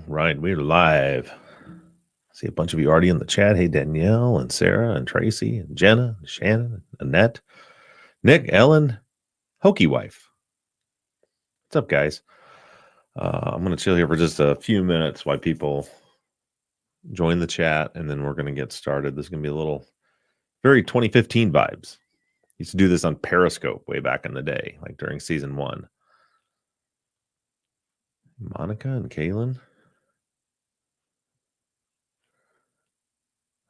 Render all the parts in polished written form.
Right, we're live. See a bunch of you already in the chat. Hey, Danielle and Sarah and Tracy and Jenna, and Shannon, Annette, Nick, Ellen, Hokey Wife. What's up, guys? I'm going to chill here for just a few minutes while people join the chat, and then we're going to get started. This is going to be a little very 2015 vibes. Used to do this on Periscope way back in the day, like during season 1. Monica and Kaylin.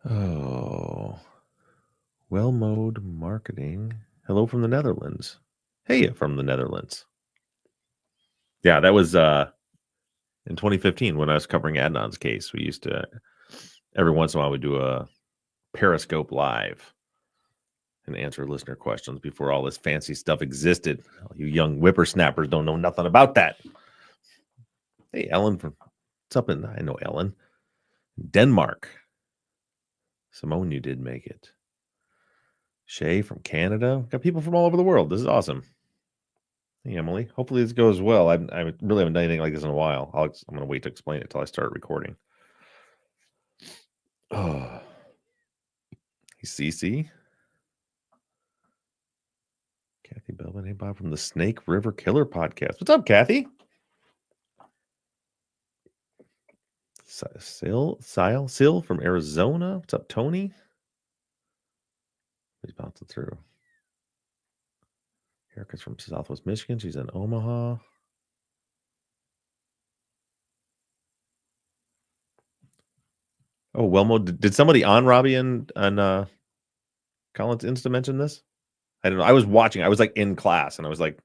Oh, well-mode marketing. Hello from the Netherlands. Hey, from the Netherlands. Yeah, that was in 2015 when I was covering Adnan's case. We used to, every once in a while, we'd do a Periscope live and answer listener questions before all this fancy stuff existed. You young whippersnappers don't know nothing about that. Hey, Ellen from, what's up in, I know Ellen. Denmark. Simone, you did make it. Shay from Canada. Got people from all over the world. This is awesome. Hey, Emily. Hopefully this goes well. I really haven't done anything like this in a while. I'm going to wait to explain it till I start recording. Oh, CC. Kathy Belvin. Hey, Bob from the Snake River Killer podcast. What's up, Kathy? Sil from Arizona. What's up, Tony? He's bouncing through. Erica's from Southwest Michigan. She's in Omaha. Oh, Welmo, did somebody on Robbie and Collins Insta mention this? I don't know. I was watching. I was like in class, and I was like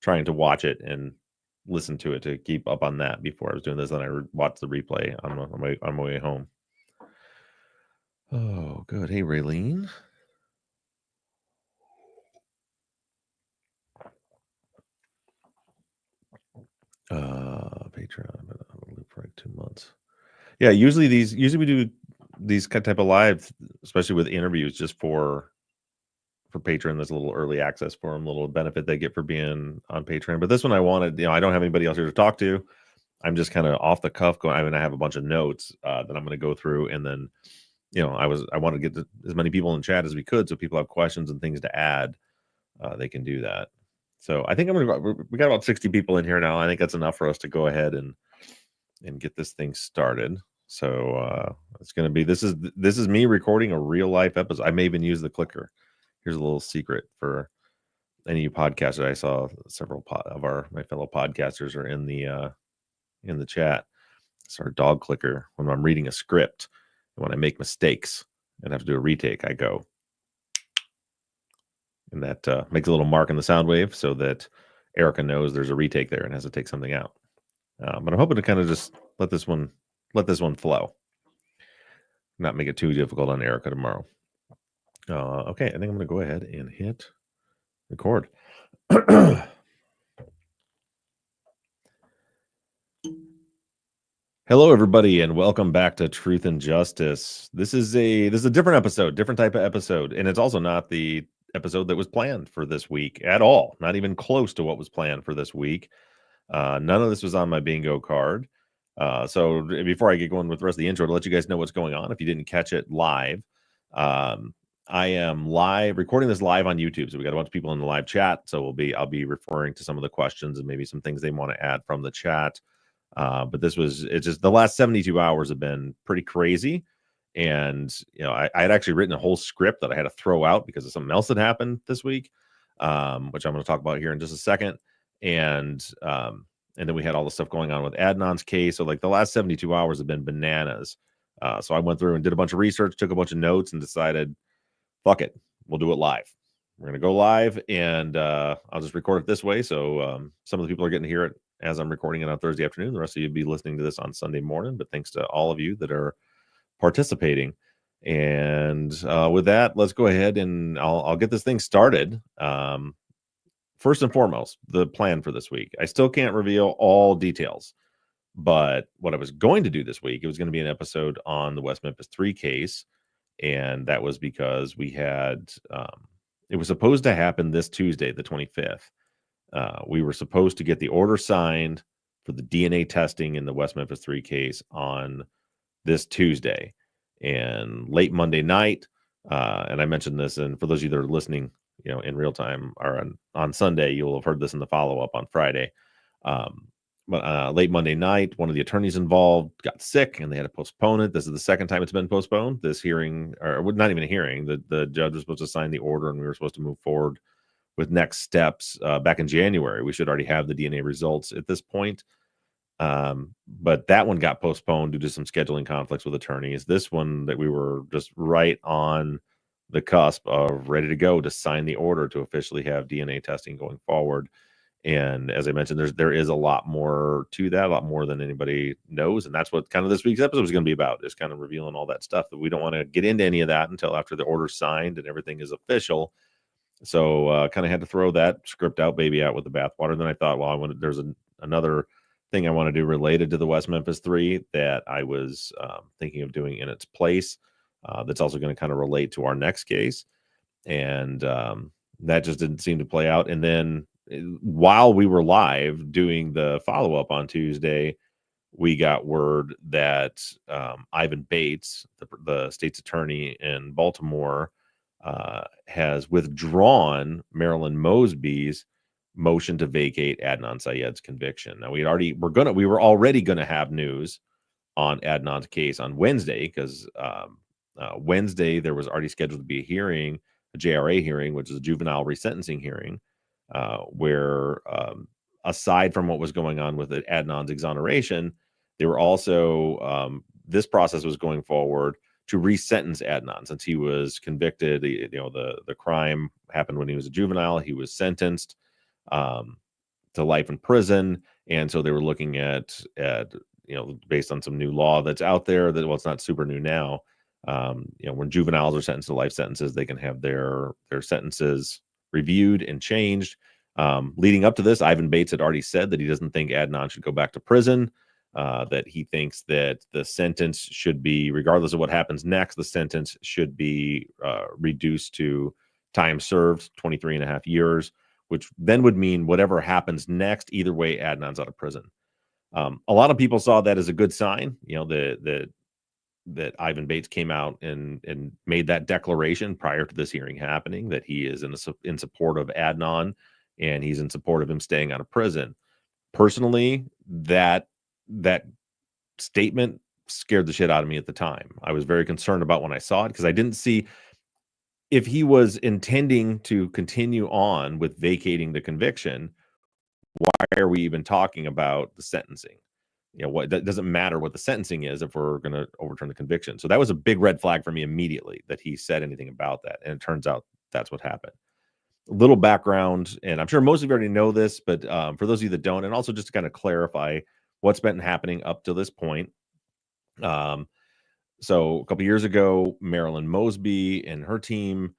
trying to watch it and listen to it to keep up on that before I was doing this. And I watched the replay on my way home. Oh, good. Hey, Raylene. Patreon. I've been on the loop for like 2 months. Yeah, usually we do these type of live, especially with interviews, just for Patreon. There's a little early access for them, a little benefit they get for being on Patreon. But this one I wanted, I don't have anybody else here to talk to. I'm just kind of off the cuff going. I mean, I have a bunch of notes that I'm going to go through, and then, I want to get to as many people in chat as we could, so people have questions and things to add. They can do that. So I think we got about 60 people in here now. I think that's enough for us to go ahead and get this thing started. So it's going to be, this is me recording a real life episode. I may even use the clicker. Here's a little secret for any of you podcasters. I saw several of my fellow podcasters are in the chat. It's our dog clicker. When I'm reading a script, and when I make mistakes and have to do a retake, I go, and that makes a little mark in the sound wave so that Erica knows there's a retake there and has to take something out. But I'm hoping to kind of just let this one flow, not make it too difficult on Erica tomorrow. Okay, I think I'm going to go ahead and hit record. Hello, everybody, and welcome back to Truth and Justice. This is a different episode, different type of episode, and it's also not the episode that was planned for this week at all. Not even close to what was planned for this week. None of this was on my bingo card. So before I get going with the rest of the intro, to let you guys know what's going on, if you didn't catch it live, I am recording this live on YouTube. So we got a bunch of people in the live chat. So I'll be referring to some of the questions and maybe some things they want to add from the chat. But it's just the last 72 hours have been pretty crazy. And, I had actually written a whole script that I had to throw out because of something else that happened this week, which I'm going to talk about here in just a second. And then we had all the stuff going on with Adnan's case. So like the last 72 hours have been bananas. So I went through and did a bunch of research, took a bunch of notes, and decided, fuck it, we'll do it live. We're going to go live, and I'll just record it this way. So some of the people are getting to hear it as I'm recording it on Thursday afternoon. The rest of you will be listening to this on Sunday morning. But thanks to all of you that are participating. And with that, let's go ahead and I'll get this thing started. First and foremost, the plan for this week. I still can't reveal all details, but what I was going to do this week, it was going to be an episode on the West Memphis 3 case. And that was because we had, it was supposed to happen this Tuesday, the 25th. We were supposed to get the order signed for the DNA testing in the West Memphis 3 case on this Tuesday. And late Monday night, and I mentioned this, and for those of you that are listening, in real time or on Sunday, you'll have heard this in the follow-up on Friday. But late Monday night, one of the attorneys involved got sick and they had to postpone it. This is the second time it's been postponed. This hearing, or not even a hearing, the judge was supposed to sign the order and we were supposed to move forward with next steps back in January. We should already have the DNA results at this point. But that one got postponed due to some scheduling conflicts with attorneys. This one that we were just right on the cusp of ready to go to sign the order to officially have DNA testing going forward. And as I mentioned, there is a lot more to that, a lot more than anybody knows. And that's what kind of this week's episode is going to be about, is kind of revealing all that stuff. That we don't want to get into any of that until after the order's signed and everything is official. So kind of had to throw that script out, baby, out with the bathwater. Then I thought, well, there's another thing I want to do related to the West Memphis 3 that I was thinking of doing in its place. That's also going to kind of relate to our next case. And that just didn't seem to play out. And then while we were live doing the follow-up on Tuesday, we got word that Ivan Bates, the state's attorney in Baltimore, has withdrawn Marilyn Mosby's motion to vacate Adnan Syed's conviction. Now we were already gonna have news on Adnan's case on Wednesday, because Wednesday there was already scheduled to be a JRA hearing, which is a juvenile resentencing hearing, where aside from what was going on with Adnan's exoneration, they were also this process was going forward to resentence Adnan, since he was convicted. The crime happened when he was a juvenile. He was sentenced to life in prison, and so they were looking at based on some new law that's out there, that, well, it's not super new now. When juveniles are sentenced to life sentences, they can have their sentences reviewed and changed. Leading up to this, Ivan Bates had already said that he doesn't think Adnan should go back to prison, that he thinks that the sentence should be, regardless of what happens next, the sentence should be reduced to time served, 23 and a half years, which then would mean whatever happens next, either way, Adnan's out of prison. A lot of people saw that as a good sign, that Ivan Bates came out and made that declaration prior to this hearing happening, that he is in support of Adnan and he's in support of him staying out of prison. Personally, that statement scared the shit out of me at the time. I was very concerned about when I saw it, because I didn't see if he was intending to continue on with vacating the conviction. Why are we even talking about the sentencing? That doesn't matter what the sentencing is if we're going to overturn the conviction. So that was a big red flag for me immediately, that he said anything about that. And it turns out that's what happened. A little background, and I'm sure most of you already know this, but for those of you that don't, and also just to kind of clarify what's been happening up to this point. So a couple years ago, Marilyn Mosby and her team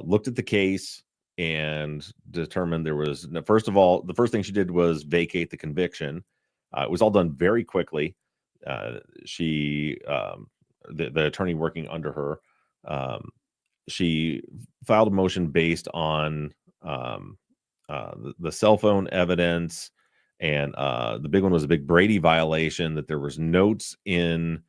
looked at the case and determined there was, first of all, the first thing she did was vacate the conviction. It was all done very quickly. The attorney working under her, she filed a motion based on the cell phone evidence, and the big one was a big Brady violation, that there was notes in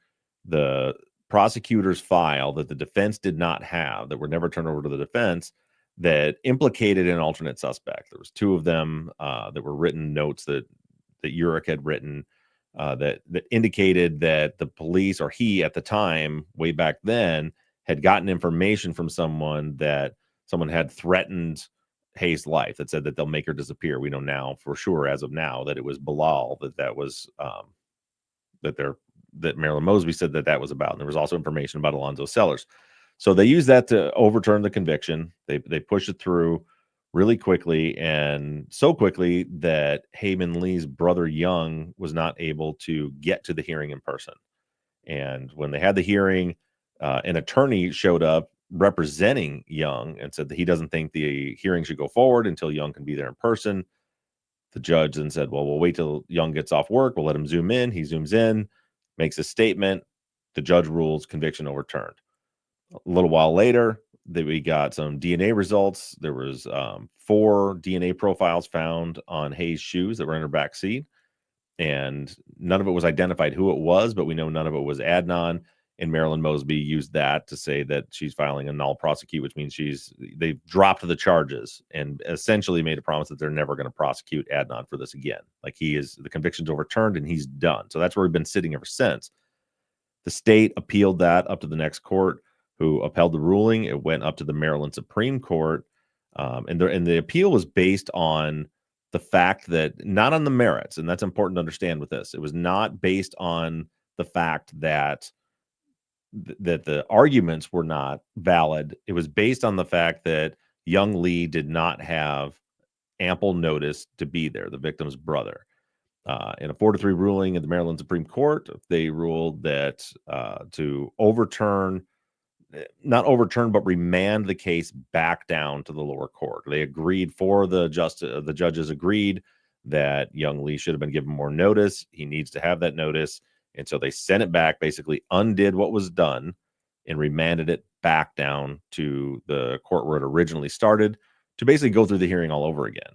the prosecutor's file that the defense did not have, that were never turned over to the defense, that implicated an alternate suspect. There was two of them that were written notes that Urich had written that indicated that the police, or he at the time, way back then, had gotten information from someone that someone had threatened Hayes' life, that said that they'll make her disappear. We know now for sure, as of now, that it was Bilal that was that Marilyn Mosby said that was about. And there was also information about Alonzo Sellers. So they used that to overturn the conviction. They pushed it through really quickly, and so quickly that Heyman Lee's brother Young was not able to get to the hearing in person. And when they had the hearing, an attorney showed up representing Young and said that he doesn't think the hearing should go forward until Young can be there in person. The judge then said, well, we'll wait till Young gets off work. We'll let him zoom in. He zooms in, makes a statement. The judge rules conviction overturned. A little while later, we got some DNA results. There was 4 DNA profiles found on Hayes' shoes that were in her back seat. and none of it was identified who it was, but we know none of it was Adnan. And Marilyn Mosby used that to say that she's filing a null prosecute, which means they've dropped the charges and essentially made a promise that they're never going to prosecute Adnan for this again. Like the conviction's overturned and he's done. So that's where we've been sitting ever since. The state appealed that up to the next court, who upheld the ruling. It went up to the Maryland Supreme Court, and the appeal was based on the fact that, not on the merits, and that's important to understand with this. It was not based on the fact that the arguments were not valid. It was based on the fact that young Lee did not have ample notice to be there, the victim's brother. In a 4-3 ruling in the Maryland Supreme Court, they ruled that to not overturn, but remand the case back down to the lower court. They agreed, the judges agreed that young Lee should have been given more notice. He needs to have that notice. And so they sent it back, basically undid what was done and remanded it back down to the court where it originally started to basically go through the hearing all over again.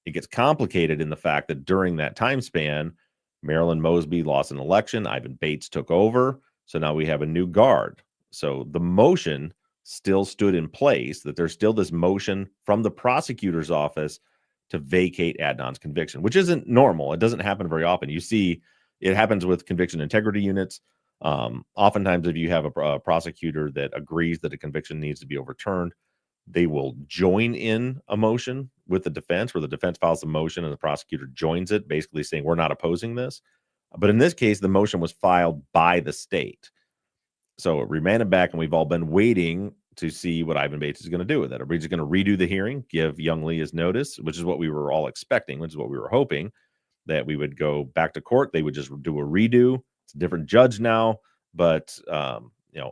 It gets complicated in the fact that during that time span, Marilyn Mosby lost an election. Ivan Bates took over. So now we have a new guard. So the motion still stood in place, that there's still this motion from the prosecutor's office to vacate Adnan's conviction, which isn't normal. It doesn't happen very often. You see, it happens with conviction integrity units. Oftentimes, if you have a prosecutor that agrees that a conviction needs to be overturned, they will join in a motion with the defense, where the defense files a motion and the prosecutor joins it, basically saying, we're not opposing this. But in this case, the motion was filed by the state. So it remanded back, and we've all been waiting to see what Ivan Bates is going to do with it. Are we just going to redo the hearing, give young Lee his notice, which is what we were all expecting, which is what we were hoping, that we would go back to court. They would just do a redo. It's a different judge now, but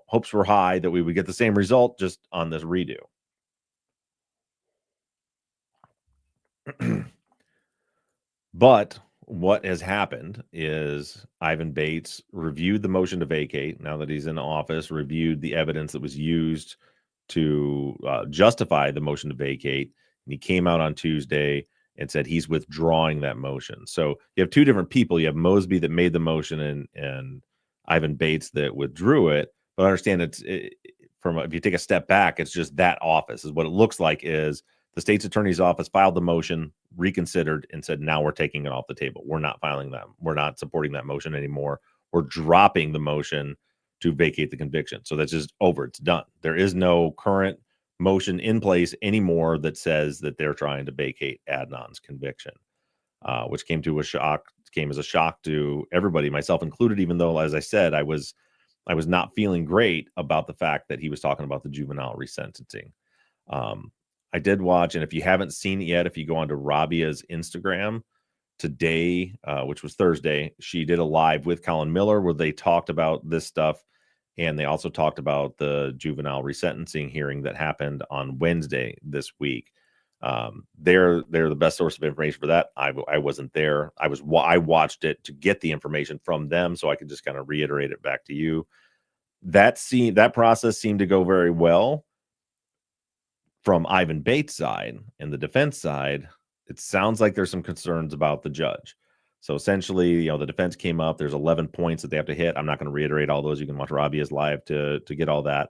hopes were high that we would get the same result just on this redo. But what has happened is Ivan Bates reviewed the motion to vacate, now that he's in office, reviewed the evidence that was used to justify the motion to vacate, and he came out on Tuesday and said he's withdrawing that motion. So you have two different people. You have Mosby that made the motion and Ivan Bates that withdrew it. But I understand if you take a step back, it's just that office is what it looks like. Is the state's attorney's office filed the motion, reconsidered, and said, now we're taking it off the table. We're not filing that. We're not supporting that motion anymore. We're dropping the motion to vacate the conviction. So that's just over. It's done. There is no current motion in place anymore that says that they're trying to vacate Adnan's conviction, which came as a shock to everybody, myself included, even though, as I said, I was not feeling great about the fact that he was talking about the juvenile resentencing. I did watch, and if you haven't seen it yet, if you go onto Rabia's Instagram today, which was Thursday, she did a live with Colin Miller where they talked about this stuff. And they also talked about the juvenile resentencing hearing that happened on Wednesday this week. They're the best source of information for that. I wasn't there. I watched it to get the information from them, so I could just kind of reiterate it back to you. That process seemed to go very well from Ivan Bates' side, and the defense side. It sounds like there's some concerns about the judge. So essentially, the defense came up. There's 11 points that they have to hit. I'm not going to reiterate all those. You can watch Rabia's live to get all that.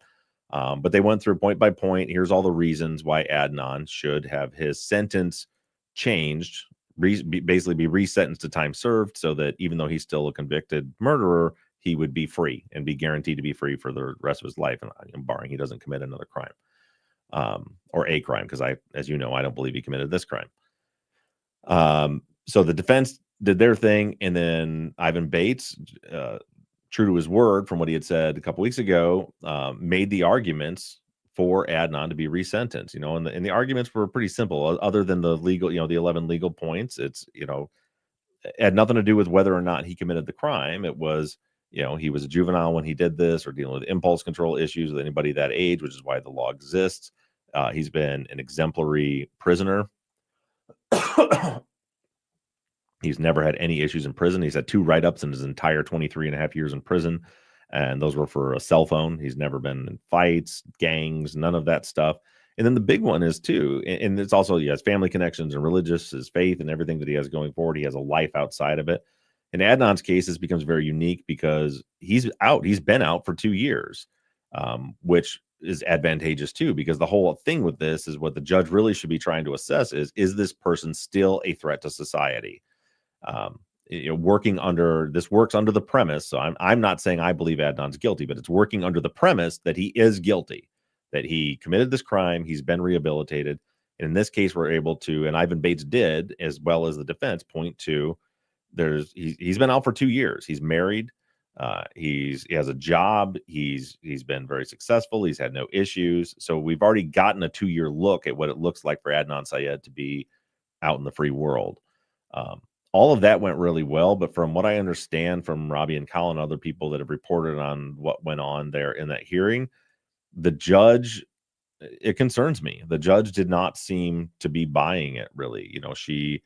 But they went through point by point. Here's all the reasons why Adnan should have his sentence changed, basically be resentenced to time served, so that even though he's still a convicted murderer, he would be free and be guaranteed to be free for the rest of his life, and barring he doesn't commit another crime, or a crime, because as you know, I don't believe he committed this crime. So the defense did their thing, and then Ivan Bates, true to his word from what he had said a couple weeks ago, made the arguments for Adnan to be resentenced. And the arguments were pretty simple, other than the legal, the 11 legal points. It's it had nothing to do with whether or not he committed the crime. It was he was a juvenile when he did this, or dealing with impulse control issues with anybody that age, which is why the law exists. He's been an exemplary prisoner. He's never had any issues in prison. He's had 2 write-ups in his entire 23 and a half years in prison, and those were for a cell phone. He's never been in fights, gangs, none of that stuff. And then the big one is, too, and it's also, he has family connections and his faith and everything that he has going forward. He has a life outside of it. In Adnan's case, this becomes very unique because he's out. He's been out for 2 years, which is advantageous too, because the whole thing with this is what the judge really should be trying to assess is this person still a threat to society? Um, working under this works under the premise. So I'm not saying I believe Adnan's guilty, but it's working under the premise that he is guilty, that he committed this crime, he's been rehabilitated. And in this case, we're able to, and Ivan Bates did, as well as the defense, point to he's been out for 2 years. He's married. He has a job. He's been very successful. He's had no issues. So we've already gotten a 2-year look at what it looks like for Adnan Syed to be out in the free world. All of that went really well, but from what I understand from Robbie and Colin, other people that have reported on what went on there in that hearing, the judge, it concerns me. The judge did not seem to be buying it really. She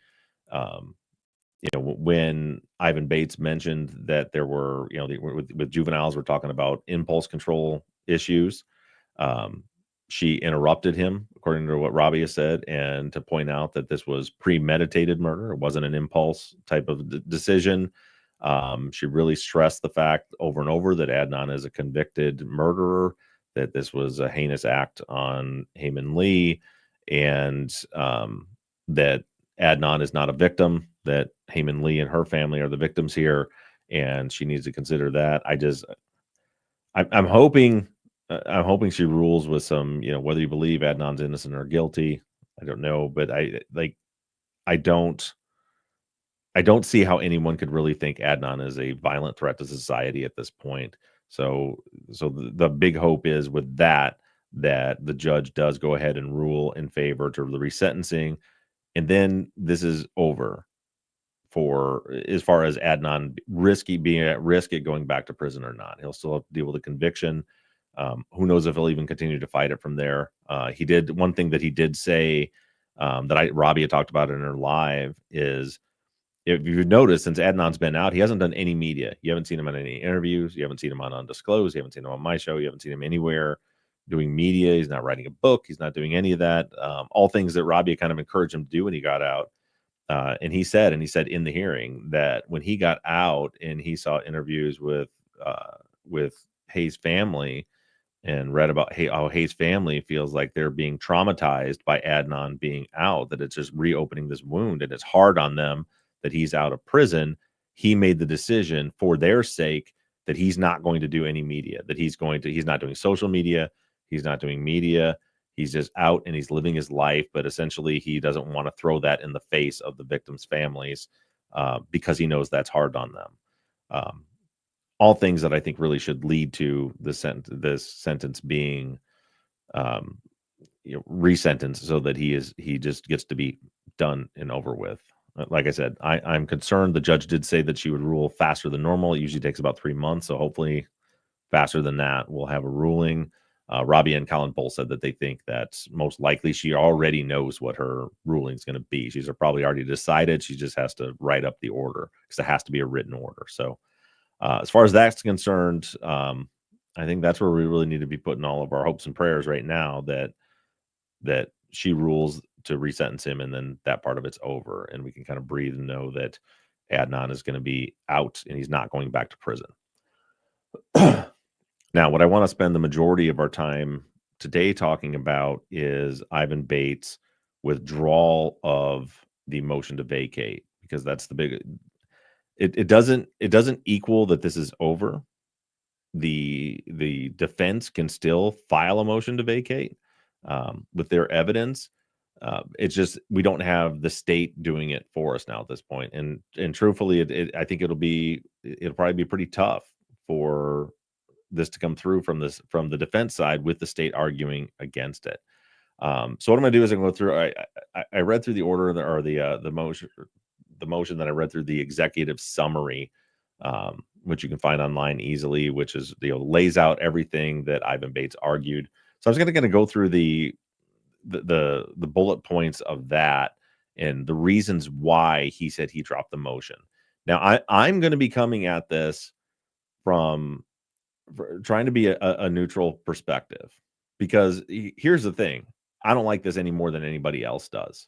when Ivan Bates mentioned that there were, with juveniles, we're talking about impulse control issues. She interrupted him, according to what Robbie has said, and to point out that this was premeditated murder. It wasn't an impulse type of decision. She really stressed the fact over and over that Adnan is a convicted murderer, that this was a heinous act on Heyman Lee, and that Adnan is not a victim, that Heyman Lee and her family are the victims here, and she needs to consider that. I'm hoping she rules with some, whether you believe Adnan's innocent or guilty, I don't know, but I don't see how anyone could really think Adnan is a violent threat to society at this point. So the big hope is with that the judge does go ahead and rule in favor to the resentencing, and then this is over for as far as Adnan being at risk at going back to prison or not. He'll still have to deal with the conviction. Who knows if he'll even continue to fight it from there. He did one thing that he did say that Robbie had talked about in her live is, if you've noticed, since Adnan's been out, he hasn't done any media. You haven't seen him on any interviews. You haven't seen him on Undisclosed. You haven't seen him on my show. You haven't seen him anywhere doing media. He's not writing a book. He's not doing any of that. All things that Robbie kind of encouraged him to do when he got out. And he said in the hearing that when he got out and he saw interviews with Hayes' family and read about how Hayes' family feels like they're being traumatized by Adnan being out, that it's just reopening this wound and it's hard on them that he's out of prison. He made the decision for their sake that he's not going to do any media, that he's not doing social media. He's not doing media. He's just out and he's living his life. But essentially, he doesn't want to throw that in the face of the victims' families because he knows that's hard on them. All things that I think really should lead to this sentence being resentenced, so that he just gets to be done and over with. Like I said, I'm concerned. The judge did say that she would rule faster than normal. It usually takes about 3 months, so hopefully faster than that we'll have a ruling. Robbie and Colin both said that they think that most likely she already knows what her ruling is going to be. She's probably already decided. She just has to write up the order because it has to be a written order. So as far as that's concerned, I think that's where we really need to be putting all of our hopes and prayers right now, that she rules to resentence him, and then that part of it's over, and we can kind of breathe and know that Adnan is going to be out and he's not going back to prison. Now, what I want to spend the majority of our time today talking about is Ivan Bates' withdrawal of the motion to vacate, because that's the big. It doesn't equal that this is over. The defense can still file a motion to vacate with their evidence. It's just we don't have the state doing it for us now at this point, and truthfully, I think it'll probably be pretty tough for this to come through from the defense side, with the state arguing against it. So what I'm going to do is I'm going to go through. I read through the order or the motion that I read through the executive summary, which you can find online easily, which is lays out everything that Ivan Bates argued. So I was going to go through the bullet points of that and the reasons why he said he dropped the motion. Now I'm going to be coming at this from trying to be a neutral perspective, because here's the thing. I don't like this any more than anybody else does.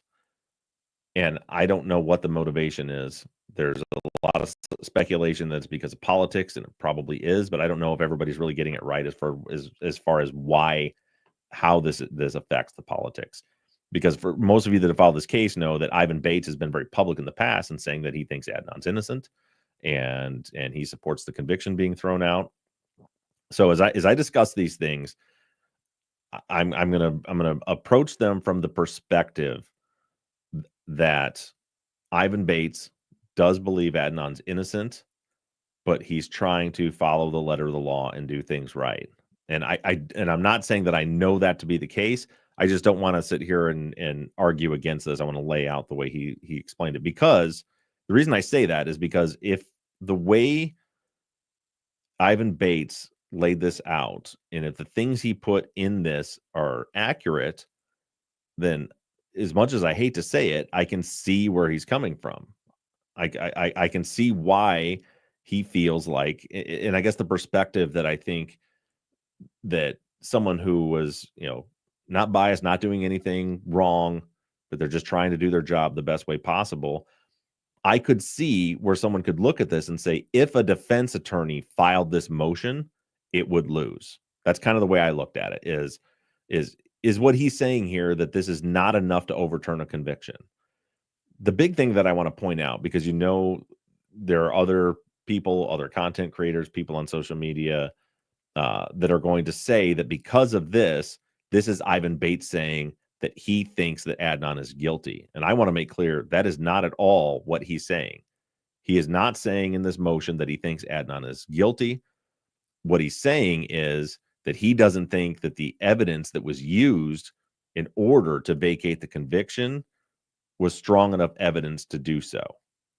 And I don't know what the motivation is There's a lot of speculation that's because of politics, and it probably is, but I don't know if everybody's really getting it right as far as how this affects the politics. Because for most of you that have followed this case know that Ivan Bates has been very public in the past and saying that he thinks Adnan's innocent, and he supports the conviction being thrown out. So as I discuss these things, I'm gonna approach them from the perspective that Ivan Bates does believe Adnan's innocent, but he's trying to follow the letter of the law and do things right. And I'm not saying that I know that to be the case. I just don't want to sit here and argue against this. I want to lay out the way he explained it, because the reason I say that is because if the way Ivan Bates laid this out, and if the things he put in this are accurate, then as much as I hate to say it, I can see where he's coming from. I can see why he feels like, and I guess the perspective that I think that someone who was, not biased, not doing anything wrong, but they're just trying to do their job the best way possible. I could see where someone could look at this and say, if a defense attorney filed this motion, it would lose. That's kind of the way I looked at it. Is what he's saying here, that this is not enough to overturn a conviction. The big thing that I want to point out, because there are other people, other content creators, people on social media that are going to say that because of this is Ivan Bates saying that he thinks that Adnan is guilty. And I want to make clear that is not at all what he's saying. He is not saying in this motion that he thinks Adnan is guilty. What he's saying is that he doesn't think that the evidence that was used in order to vacate the conviction was strong enough evidence to do so.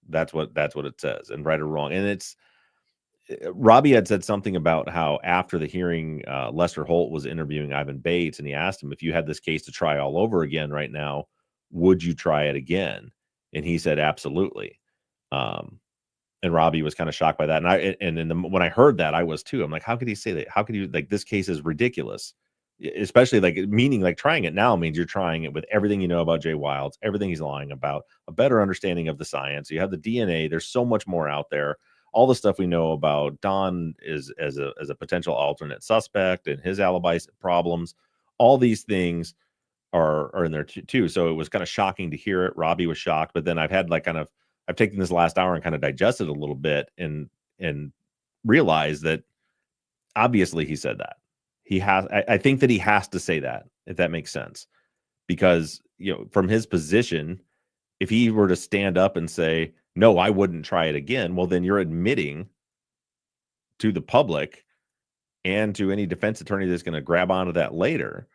That's what it says, and right or wrong. And it's Robbie had said something about how after the hearing, Lester Holt was interviewing Ivan Bates, and he asked him, if you had this case to try all over again right now, would you try it again? And he said, absolutely. And Robbie was kind of shocked by that. And when I heard that, I was too. I'm like, how could he say that? How could you, like, this case is ridiculous, especially meaning like trying it now means you're trying it with everything you know about Jay Wilds, everything he's lying about, a better understanding of the science. You have the DNA. There's so much more out there. All the stuff we know about Don is as a potential alternate suspect and his alibi problems. All these things are in there too. So it was kind of shocking to hear it. Robbie was shocked, but then I've taken this last hour and kind of digested a little bit and realized that obviously he said that. I think that he has to say that, if that makes sense, because from his position, if he were to stand up and say, no, I wouldn't try it again, well, then you're admitting to the public and to any defense attorney that's going to grab onto that later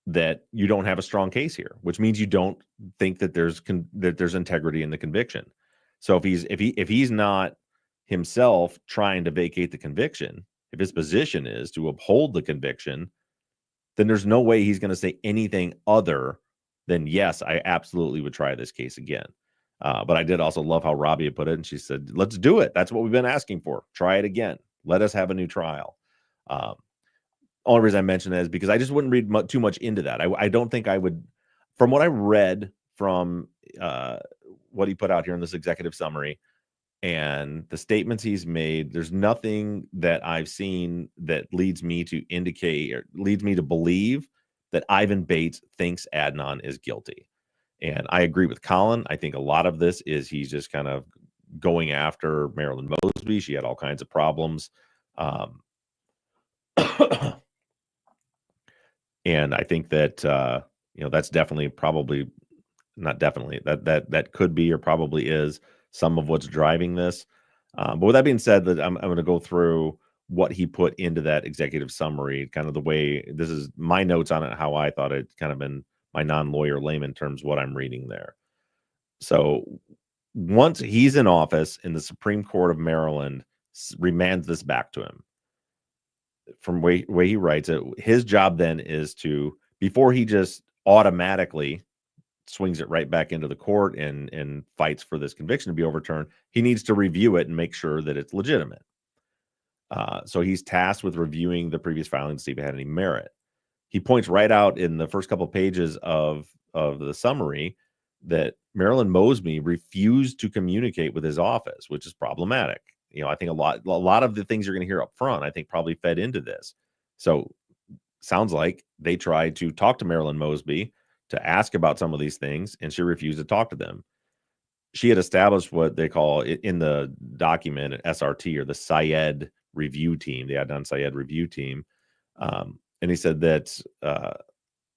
that you don't have a strong case here, which means you don't think that there's integrity in the conviction. So if he's not himself trying to vacate the conviction, if his position is to uphold the conviction, then there's no way he's going to say anything other than, yes, I absolutely would try this case again. But I did also love how Robbie had put it, and she said, let's do it. That's what we've been asking for. Try it again. Let us have a new trial. Only reason I mention that is because I just wouldn't read too much into that. I don't think I would, from what I read from what he put out here in this executive summary and the statements he's made, there's nothing that I've seen that leads me to indicate or leads me to believe that Ivan Bates thinks Adnan is guilty. And I agree with Colin. I think a lot of this is he's just kind of going after Marilyn Mosby. She had all kinds of problems. And I think that that's definitely, probably not definitely, that could be or probably is some of what's driving this. But with that being said, that I'm going to go through what he put into that executive summary, kind of the way, this is my notes on it, how I thought it kind of in my non-lawyer layman terms, what I'm reading there. So once he's in office and the Supreme Court of Maryland remands this back to him, from way he writes it, his job then is to, before he just automatically swings it right back into the court and fights for this conviction to be overturned, he needs to review it and make sure that it's legitimate. So he's tasked with reviewing the previous filing to see if it had any merit. He points right out in the first couple of pages of the summary that Marilyn Mosby refused to communicate with his office, which is problematic. I think a lot of the things you're going to hear up front, I think probably fed into this. So sounds like they tried to talk to Marilyn Mosby to ask about some of these things, and she refused to talk to them. She had established what they call in the document an SRT, or the Syed review team, the Adnan Syed review team. And he said that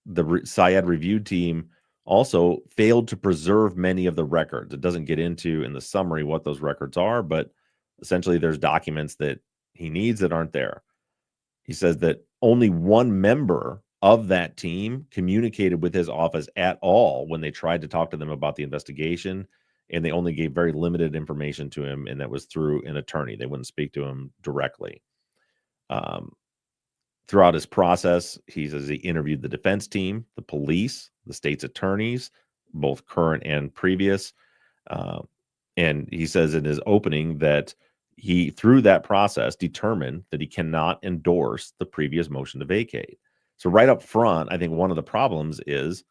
the Syed review team also failed to preserve many of the records. It doesn't get into in the summary what those records are, but essentially there's documents that he needs that aren't there. He says that only one member of that team communicated with his office at all when they tried to talk to them about the investigation, and they only gave very limited information to him, and that was through an attorney. They wouldn't speak to him directly. Throughout his process, he says he interviewed the defense team, the police, the state's attorneys, both current and previous. And he says in his opening that he, through that process, determined that he cannot endorse the previous motion to vacate. So right up front, I think one of the problems is,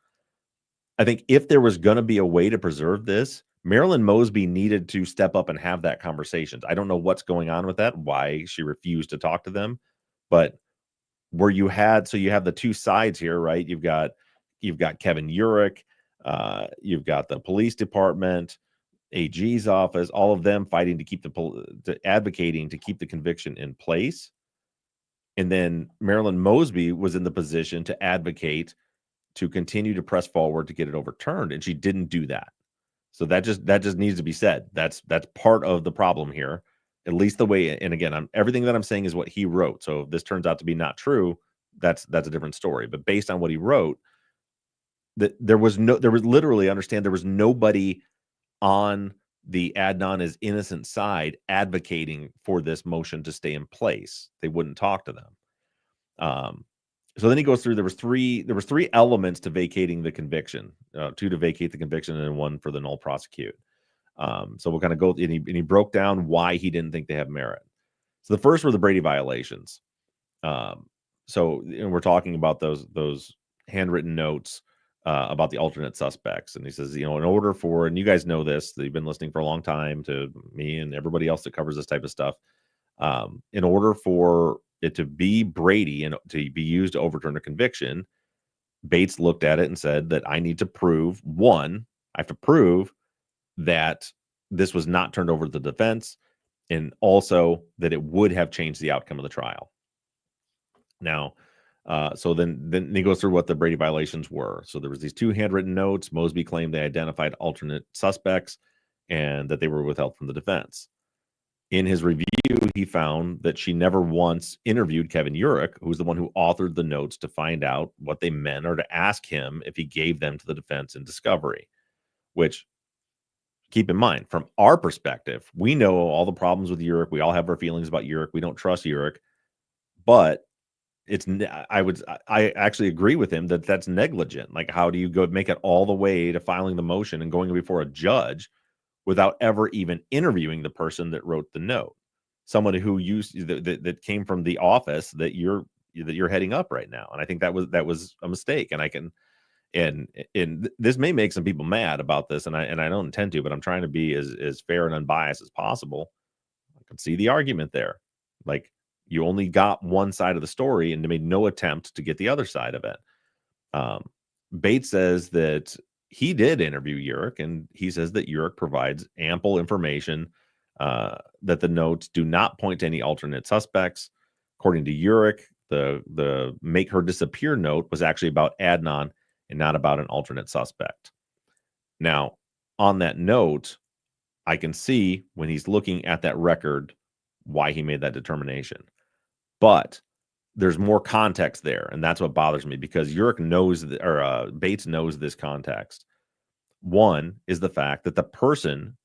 I think if there was going to be a way to preserve this, Marilyn Mosby needed to step up and have that conversation. I don't know what's going on with that, why she refused to talk to them, but where you have the two sides here, right? You've got Kevin Urich, you've got the police department, AG's office, all of them fighting to keep advocating to keep the conviction in place. And then Marilyn Mosby was in the position to advocate to continue to press forward to get it overturned, and she didn't do that. So that just needs to be said. That's part of the problem here, at least the way. And again, everything that I'm saying is what he wrote. So if this turns out to be not true, that's a different story. But based on what he wrote, that there was literally, understand, there was nobody on the Adnan is innocent side advocating for this motion to stay in place. They wouldn't talk to them. So then he goes through, there was three elements to vacating the conviction, two to vacate the conviction and then one for the null prosecute. So we'll kind of go, and he broke down why he didn't think they have merit. So the first were the Brady violations. So and we're talking about those handwritten notes about the alternate suspects. And he says, in order for, and you guys know this, that you've been listening for a long time to me and everybody else that covers this type of stuff. In order for it to be Brady and to be used to overturn a conviction, Bates looked at it and said that I need to prove, I have to prove that this was not turned over to the defense, and also that it would have changed the outcome of the trial. Now, so then he goes through what the Brady violations were. So there was these two handwritten notes. Mosby claimed they identified alternate suspects and that they were withheld from the defense. In his review, he found that she never once interviewed Kevin Urich, who was the one who authored the notes, to find out what they meant or to ask him if he gave them to the defense in discovery. Which, keep in mind, from our perspective, we know all the problems with Urich. We all have our feelings about Urich. We don't trust Urich. But I actually agree with him that that's negligent. Like, how do you go make it all the way to filing the motion and going before a judge without ever even interviewing the person that wrote the note, someone who that came from the office that you're heading up right now? And I think that was a mistake. And this may make some people mad about this, and I don't intend to, but I'm trying to be as fair and unbiased as possible. I can see the argument there. Like, you only got one side of the story and made no attempt to get the other side of it. Bates says that he did interview Urich, and he says that Urich provides ample information that the notes do not point to any alternate suspects. According to Urich, the make her disappear note was actually about Adnan and not about an alternate suspect. Now, on that note, I can see when he's looking at that record why he made that determination. But there's more context there, and that's what bothers me, because Urich knows, Bates knows this context. One is the fact that the person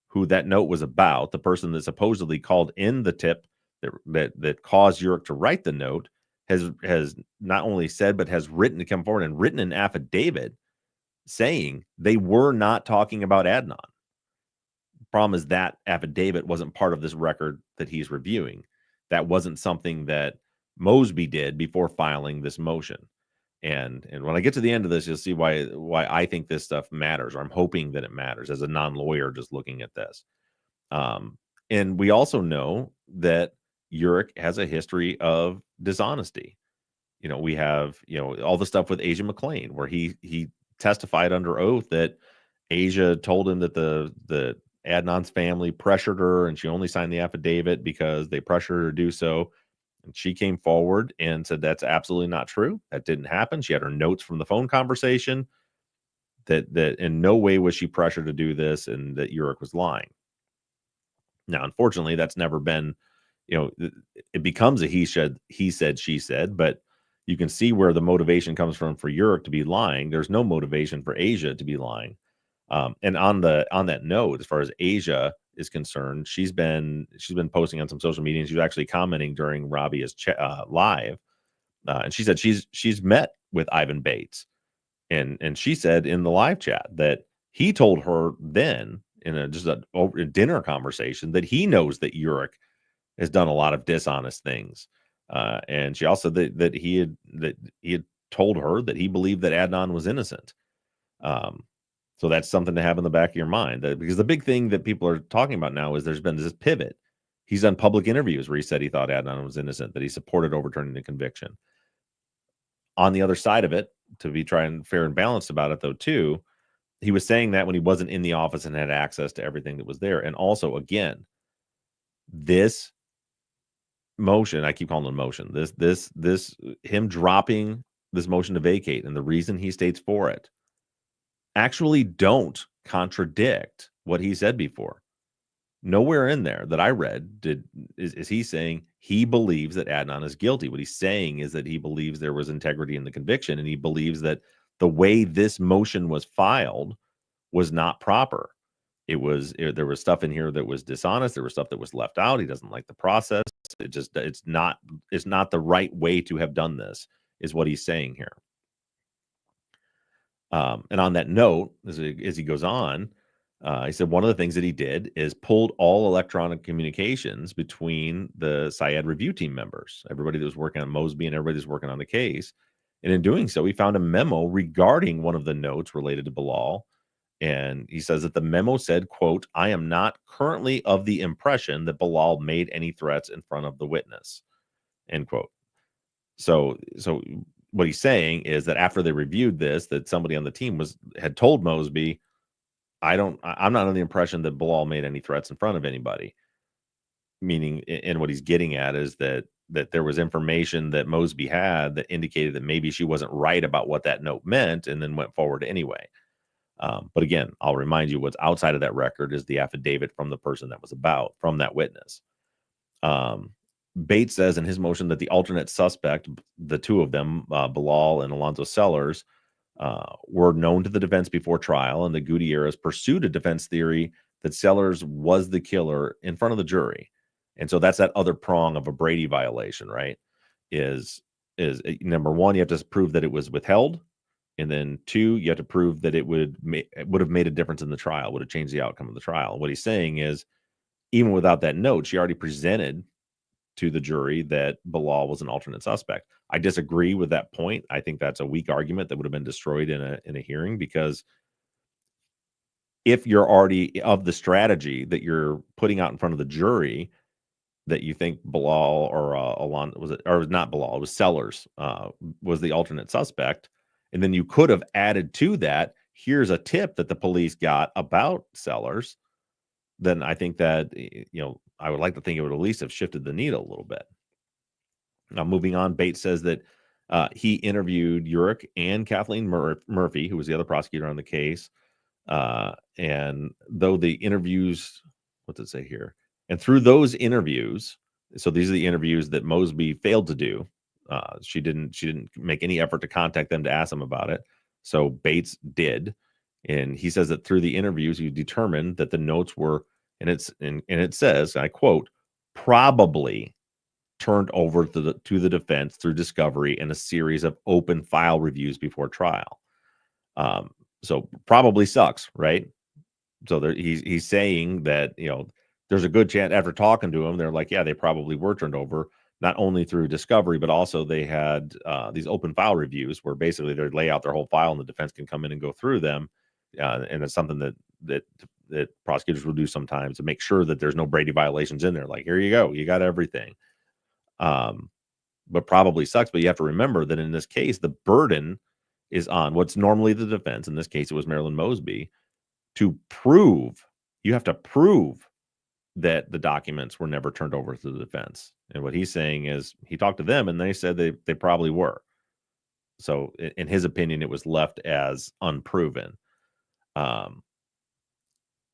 who that note was about, the person that supposedly called in the tip that caused Urich to write the note, has not only said, but has come forward and written an affidavit saying they were not talking about Adnan. The problem is that affidavit wasn't part of this record that he's reviewing. That wasn't something that Mosby did before filing this motion. And when I get to the end of this, you'll see why I think this stuff matters, or I'm hoping that it matters as a non-lawyer just looking at this. Um, and we also know that Uric has a history of dishonesty. We have, all the stuff with Asia McClain, where he testified under oath that Asia told him that the Adnan's family pressured her, and she only signed the affidavit because they pressured her to do so. And she came forward and said that's absolutely not true. That didn't happen. She had her notes from the phone conversation that in no way was she pressured to do this, and that Uric was lying. Now, unfortunately, that's never been, it becomes a he said, she said, but you can see where the motivation comes from for Uric to be lying. There's no motivation for Asia to be lying. And on that note, as far as Asia is concerned, she's been posting on some social media, and she was actually commenting during Rabia's live, and she said she's met with Ivan Bates, and she said in the live chat that he told her then in a dinner conversation that he knows that Uric has done a lot of dishonest things, and she also that he had told her that he believed that Adnan was innocent. So that's something to have in the back of your mind, because the big thing that people are talking about now is there's been this pivot. He's done public interviews where he said he thought Adnan was innocent, that he supported overturning the conviction. On the other side of it, to be trying fair and balanced about it, though, too, he was saying that when he wasn't in the office and had access to everything that was there. And also, again, this motion, I keep calling it motion, this him dropping this motion to vacate, and the reason he states for it actually don't contradict what he said before. Nowhere in there that I read is he saying he believes that Adnan is guilty. What he's saying is that he believes there was integrity in the conviction, and he believes that the way this motion was filed was not proper. There was stuff in here that was dishonest. There was stuff that was left out. He doesn't like the process. It's not the right way to have done this, is what he's saying here. And on that note, as he goes on, he said one of the things that he did is pulled all electronic communications between the Syed review team members, everybody that was working on Mosby and everybody that's working on the case. And in doing so, he found a memo regarding one of the notes related to Bilal. And he says that the memo said, quote, "I am not currently of the impression that Bilal made any threats in front of the witness," end quote. So what he's saying is that after they reviewed this, that somebody on the team had told Mosby, I'm not under the impression that Bilal made any threats in front of anybody. Meaning, and what he's getting at is that there was information that Mosby had that indicated that maybe she wasn't right about what that note meant, and then went forward anyway. But again, I'll remind you, what's outside of that record is the affidavit from the person that was from that witness. Bates says in his motion that the alternate suspect, the two of them, Bilal and Alonzo Sellers, were known to the defense before trial, and the Gutierrez pursued a defense theory that Sellers was the killer in front of the jury. And so that's that other prong of a Brady violation, right? Is number one, you have to prove that it was withheld. And then two, you have to prove that it would have made a difference in the trial, would have changed the outcome of the trial. And what he's saying is, even without that note, she already presented to the jury that Bilal was an alternate suspect. I disagree with that point. I think that's a weak argument that would have been destroyed in a hearing, because if you're already of the strategy that you're putting out in front of the jury that you think Bilal or Alon was it, or not Bilal, it was Sellers was the alternate suspect, and then you could have added to that, here's a tip that the police got about Sellers, then I think that, I would like to think it would at least have shifted the needle a little bit. Now, moving on, Bates says that he interviewed Uric and Kathleen Murphy, who was the other prosecutor on the case. And though the interviews, what does it say here? And through those interviews, so these are the interviews that Mosby failed to do. She didn't make any effort to contact them to ask them about it. So Bates did. And he says that through the interviews, he determined that the notes were, and it says, I quote, "probably turned over to the defense through discovery and a series of open file reviews before trial." So probably sucks, right? So he's saying that, there's a good chance, after talking to him, they're like, yeah, they probably were turned over. not only through discovery, but also they had these open file reviews where basically they lay out their whole file and the defense can come in and go through them. And it's something that prosecutors will do sometimes to make sure that there's no Brady violations in there. Like, here you go, you got everything. But probably sucks. But you have to remember that in this case, the burden is on what's normally the defense. In this case, it was Marilyn Mosby to prove. You have to prove that the documents were never turned over to the defense. And what he's saying is he talked to them and they said they probably were. So in his opinion, it was left as unproven.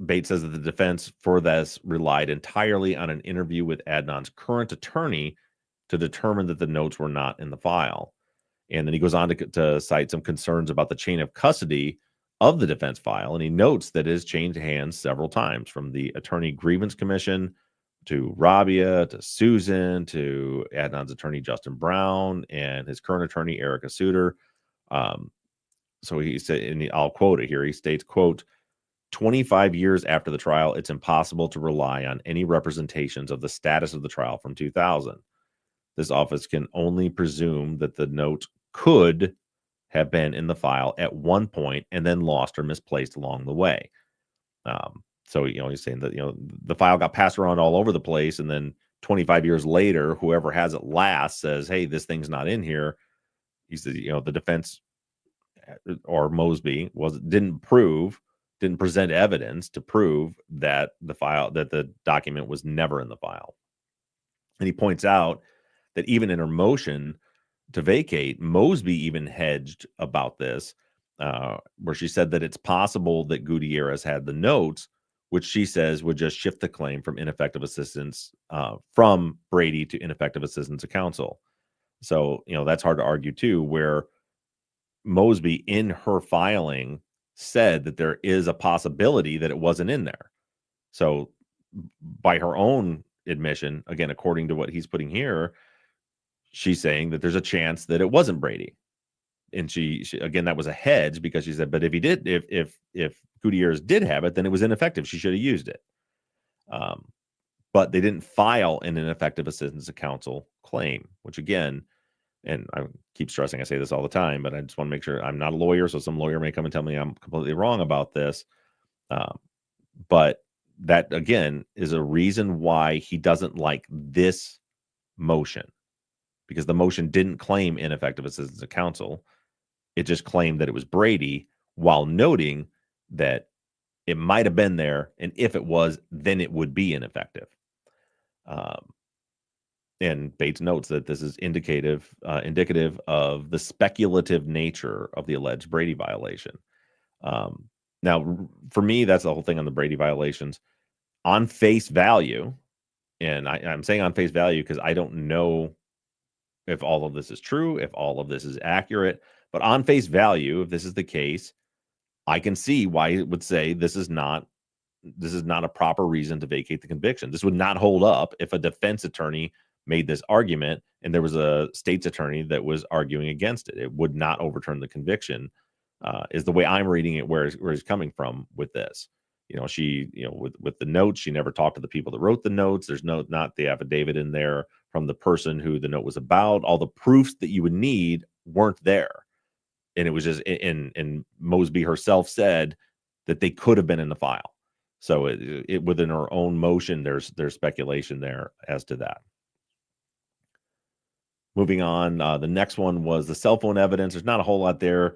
Bates says that the defense for this relied entirely on an interview with Adnan's current attorney to determine that the notes were not in the file. And then he goes on to cite some concerns about the chain of custody of the defense file. And he notes that it has changed hands several times, from the Attorney Grievance Commission to Rabia to Susan to Adnan's attorney, Justin Brown, and his current attorney, Erica Suter. So he said, and I'll quote it here. He states, quote, 25 years after the trial, it's impossible to rely on any representations of the status of the trial from 2000. This office can only presume that the note could have been in the file at one point and then lost or misplaced along the way. So, he's saying that, the file got passed around all over the place. And then 25 years later, whoever has it last says, hey, this thing's not in here. He says, the defense or Mosby didn't present evidence to prove that the document was never in the file. And he points out that even in her motion to vacate, Mosby even hedged about this, where she said that it's possible that Gutierrez had the notes, which she says would just shift the claim from ineffective assistance from Brady to ineffective assistance of counsel. So, that's hard to argue too, where Mosby in her filing said that there is a possibility that it wasn't in there. So by her own admission, again, according to what he's putting here, she's saying that there's a chance that it wasn't Brady. And she again, that was a hedge, because she said, but if Gutierrez did have it, then it was ineffective. She should have used it. But they didn't file an ineffective assistance of counsel claim, which again, and I keep stressing, I say this all the time, but I just want to make sure I'm not a lawyer. So some lawyer may come and tell me I'm completely wrong about this. But that, again, is a reason why he doesn't like this motion, because the motion didn't claim ineffective assistance of counsel. It just claimed that it was Brady, while noting that it might have been there. And if it was, then it would be ineffective. And Bates notes that this is indicative of the speculative nature of the alleged Brady violation. Now, for me, that's the whole thing on the Brady violations. On face value, and I'm saying on face value because I don't know if all of this is true, if all of this is accurate, but on face value, if this is the case, I can see why it would say this is not a proper reason to vacate the conviction. This would not hold up if a defense attorney made this argument and there was a state's attorney that was arguing against it. It would not overturn the conviction, is the way I'm reading it, where he's coming from with this. She, with the notes, she never talked to the people that wrote the notes. There's not the affidavit in there from the person who the note was about. All the proofs that you would need weren't there. And it was just, and Mosby herself said that they could have been in the file. So it within her own motion, there's speculation there as to that. Moving on, the next one was the cell phone evidence. There's not a whole lot there.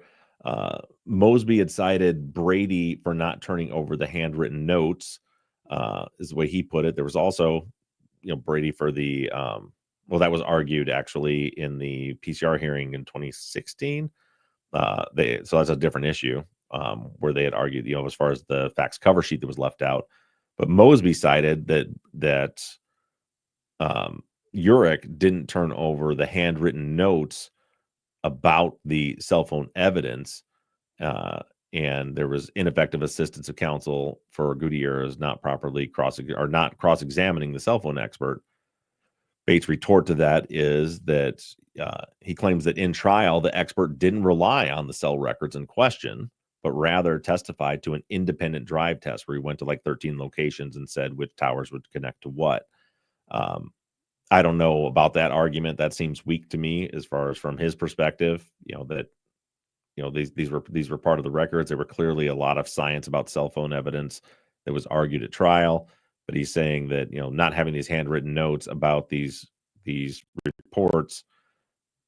Mosby had cited Brady for not turning over the handwritten notes, is the way he put it. There was also, Brady for the, that was argued actually in the PCR hearing in 2016. So that's a different issue, where they had argued, as far as the facts cover sheet that was left out. But Mosby cited that Urich didn't turn over the handwritten notes about the cell phone evidence, and there was ineffective assistance of counsel for Gutierrez not properly cross-examining the cell phone expert. Bates' retort to that is that he claims that in trial, the expert didn't rely on the cell records in question, but rather testified to an independent drive test where he went to like 13 locations and said which towers would connect to what. I don't know about that argument. That seems weak to me as far as from his perspective. That these were part of the records. There were clearly a lot of science about cell phone evidence that was argued at trial. But he's saying that not having these handwritten notes about these reports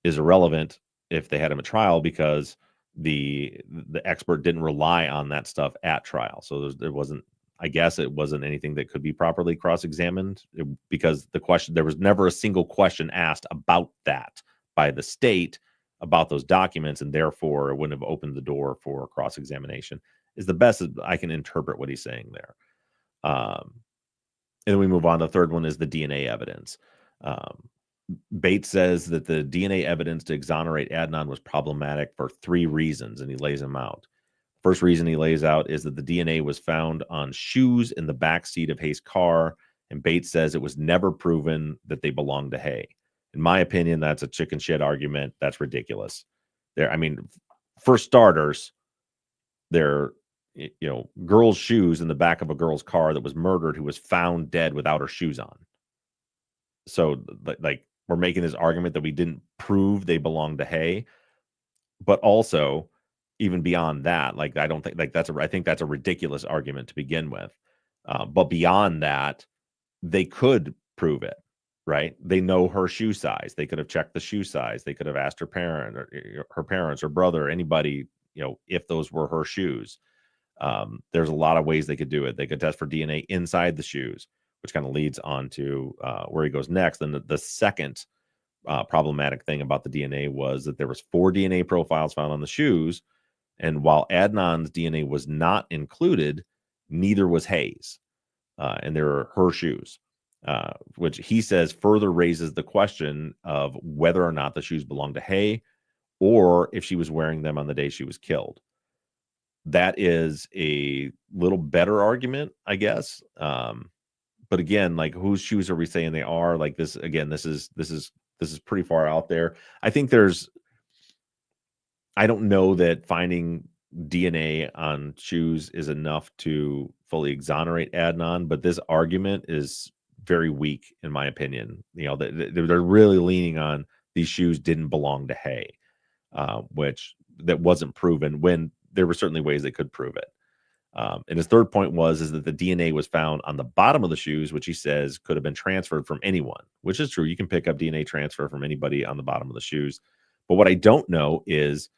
is irrelevant if they had him at trial, because the expert didn't rely on that stuff at trial. So there wasn't, I guess it wasn't anything that could be properly cross-examined, because there was never a single question asked about that by the state about those documents, and therefore it wouldn't have opened the door for cross-examination, is the best I can interpret what he's saying there. And then we move on. The third one is the DNA evidence. Bates says that the DNA evidence to exonerate Adnan was problematic for 3 reasons, and he lays them out. First reason he lays out is that the DNA was found on shoes in the back seat of Hayes' car, and Bates says it was never proven that they belonged to Hay. In my opinion, that's a chicken shit argument. That's ridiculous. For starters, they're girls' shoes in the back of a girl's car that was murdered, who was found dead without her shoes on. So, like, we're making this argument that we didn't prove they belong to Hay, but also, even beyond that, like, I think that's a ridiculous argument to begin with. But beyond that, they could prove it, right? They know her shoe size. They could have checked the shoe size. They could have asked her parents or brother, anybody, if those were her shoes. There's a lot of ways they could do it. They could test for DNA inside the shoes, which kind of leads on to where he goes next. And the second problematic thing about the DNA was that there was 4 DNA profiles found on the shoes, and while Adnan's DNA was not included, neither was Hayes, and they were her shoes, which he says further raises the question of whether or not the shoes belonged to Hay, or if she was wearing them on the day she was killed. That is a little better argument, I guess. But again, like, whose shoes are we saying they are? Like, this again, this is pretty far out there. I don't know that finding DNA on shoes is enough to fully exonerate Adnan, but this argument is very weak, in my opinion. They're really leaning on these shoes didn't belong to Hay, which that wasn't proven, when there were certainly ways they could prove it. And his third point is that the DNA was found on the bottom of the shoes, which he says could have been transferred from anyone, which is true. You can pick up DNA transfer from anybody on the bottom of the shoes. But what I don't know is,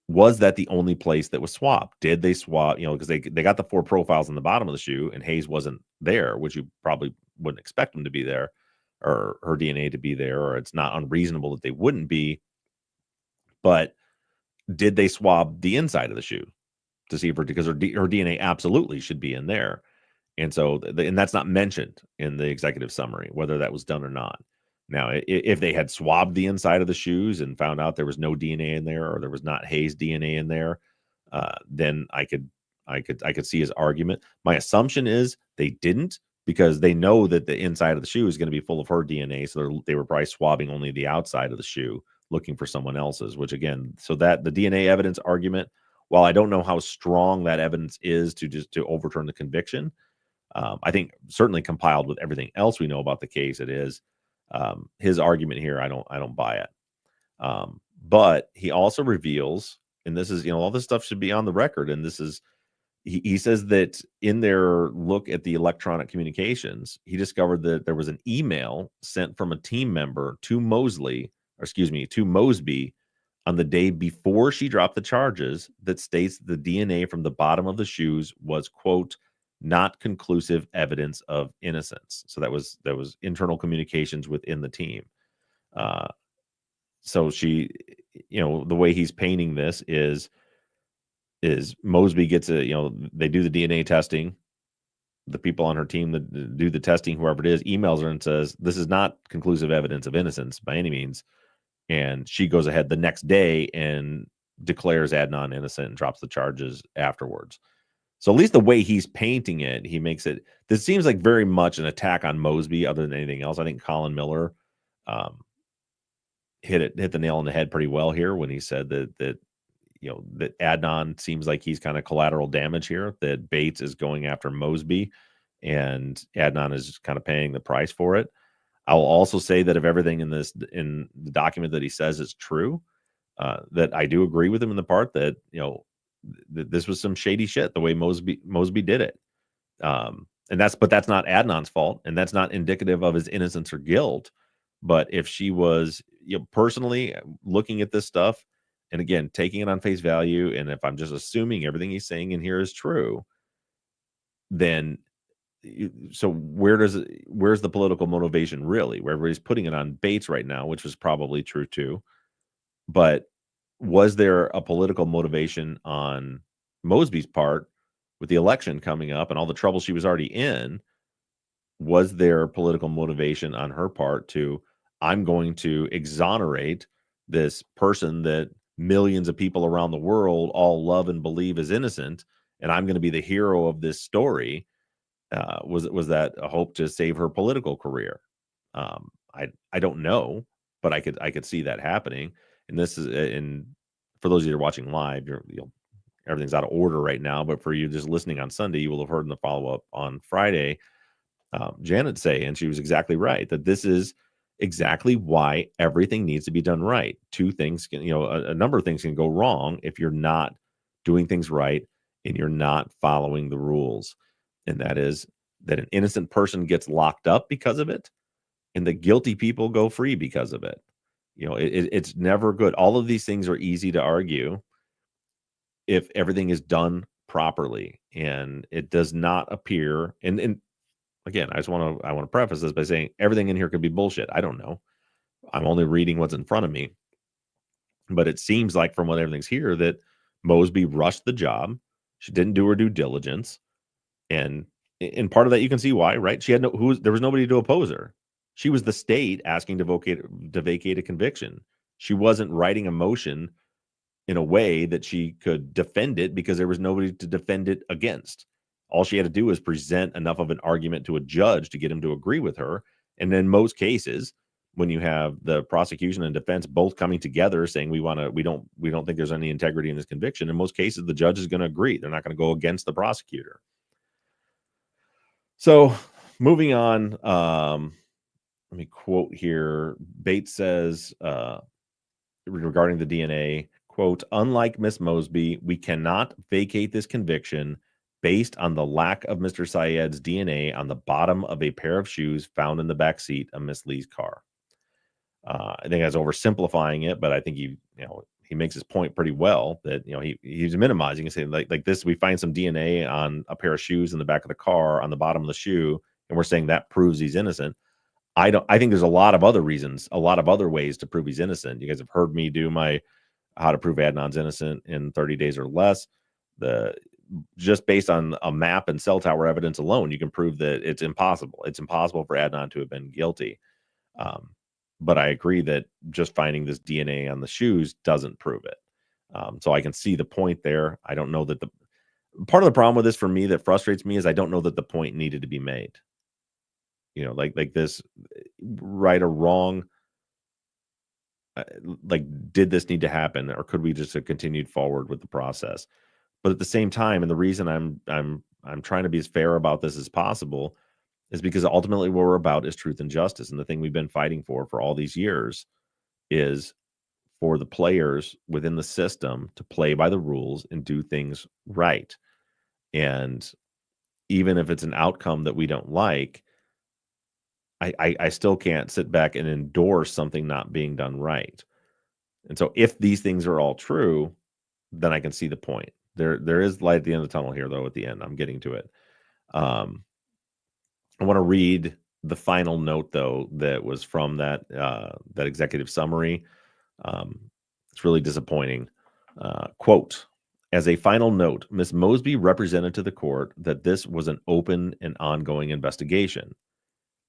was that the only place that was swapped? Did they swap, because they got the 4 profiles on the bottom of the shoe, and Hayes wasn't there, which you probably wouldn't expect him to be there, or her DNA to be there, or it's not unreasonable that they wouldn't be. But did they swab the inside of the shoe to see if because her DNA absolutely should be in there. And so, and that's not mentioned in the executive summary, whether that was done or not. Now, if they had swabbed the inside of the shoes and found out there was no DNA in there, or there was not Hayes DNA in there, then I could see his argument. My assumption is they didn't, because they know that the inside of the shoe is going to be full of her DNA. So they were probably swabbing only the outside of the shoe, looking for someone else's, which again, so that the DNA evidence argument, while I don't know how strong that evidence is to overturn the conviction, I think certainly compiled with everything else we know about the case, it is. His argument here, I don't buy it. But he also reveals, and this is, all this stuff should be on the record, and this is, he says that in their look at the electronic communications, he discovered that there was an email sent from a team member to Mosby on the day before she dropped the charges, that states the DNA from the bottom of the shoes was, quote, not conclusive evidence of innocence. So that was internal communications within the team. So she, the way he's painting this is Mosby gets they do the DNA testing. The people on her team that do the testing, whoever it is, emails her and says, this is not conclusive evidence of innocence by any means. And she goes ahead the next day and declares Adnan innocent and drops the charges afterwards. So at least the way he's painting it, he makes it, this seems like very much an attack on Mosby other than anything else. I think Colin Miller hit the nail on the head pretty well here when he said that Adnan seems like he's kind of collateral damage here, that Bates is going after Mosby and Adnan is kind of paying the price for it. I'll also say that if everything in the document that he says is true, that I do agree with him in the part that this was some shady shit the way Mosby did it. But that's not Adnan's fault, and that's not indicative of his innocence or guilt. But if she was, personally looking at this stuff, and again taking it on face value, and if I'm just assuming everything he's saying in here is true, then so where's the political motivation really? Where everybody's putting it on Bates right now, which was probably true too. But was there a political motivation on Mosby's part with the election coming up and all the trouble she was already in? Was there political motivation on her part to, I'm going to exonerate this person that millions of people around the world all love and believe is innocent, and I'm going to be the hero of this story? Was that a hope to save her political career? I don't know, but I could see that happening. And this is in for those of you that are watching live, everything's out of order right now. But for you just listening on Sunday, you will have heard in the follow up on Friday, Janet say, and she was exactly right, that this is exactly why everything needs to be done right. Two things can, a number of things can go wrong if you're not doing things right and you're not following the rules. And that is that an innocent person gets locked up because of it, and the guilty people go free because of it. It's never good. All of these things are easy to argue if everything is done properly, and it does not appear. And again, I want to preface this by saying everything in here could be bullshit. I don't know. I'm only reading what's in front of me. But it seems like from what everything's here that Mosby rushed the job. She didn't do her due diligence. And in part of that, you can see why, right? She had there was nobody to oppose her. She was the state asking to vacate a conviction. She wasn't writing a motion in a way that she could defend it because there was nobody to defend it against. All she had to do was present enough of an argument to a judge to get him to agree with her. And in most cases, when you have the prosecution and defense both coming together saying we don't think there's any integrity in this conviction, in most cases the judge is going to agree. They're not going to go against the prosecutor. So moving on, let me quote here. Bates says regarding the DNA, quote, unlike Miss Mosby, we cannot vacate this conviction based on the lack of Mr. Syed's DNA on the bottom of a pair of shoes found in the back seat of Miss Lee's car. I think that's oversimplifying it, but I think he makes his point pretty well that he's minimizing and saying like this. We find some DNA on a pair of shoes in the back of the car on the bottom of the shoe, and we're saying that proves he's innocent. I think there's a lot of other reasons, a lot of other ways to prove he's innocent. You guys have heard me do my how to prove Adnan's innocent in 30 days or less. Just based on a map and cell tower evidence alone, you can prove that it's impossible. It's impossible for Adnan to have been guilty. But I agree that just finding this DNA on the shoes doesn't prove it. So I can see the point there. I don't know that part of the problem with this for me that frustrates me is I don't know that the point needed to be made. Like this, right or wrong, like did this need to happen, or could we just have continued forward with the process? But at the same time, and the reason I'm trying to be as fair about this as possible is because ultimately what we're about is truth and justice, and the thing we've been fighting for all these years is for the players within the system to play by the rules and do things right. And even if it's an outcome that we don't like, I still can't sit back and endorse something not being done right. And so if these things are all true, then I can see the point. There is light at the end of the tunnel here, though. At the end, I'm getting to it. I want to read the final note, though, that was from that executive summary. It's really disappointing. Quote, as a final note, Ms. Mosby represented to the court that this was an open and ongoing investigation.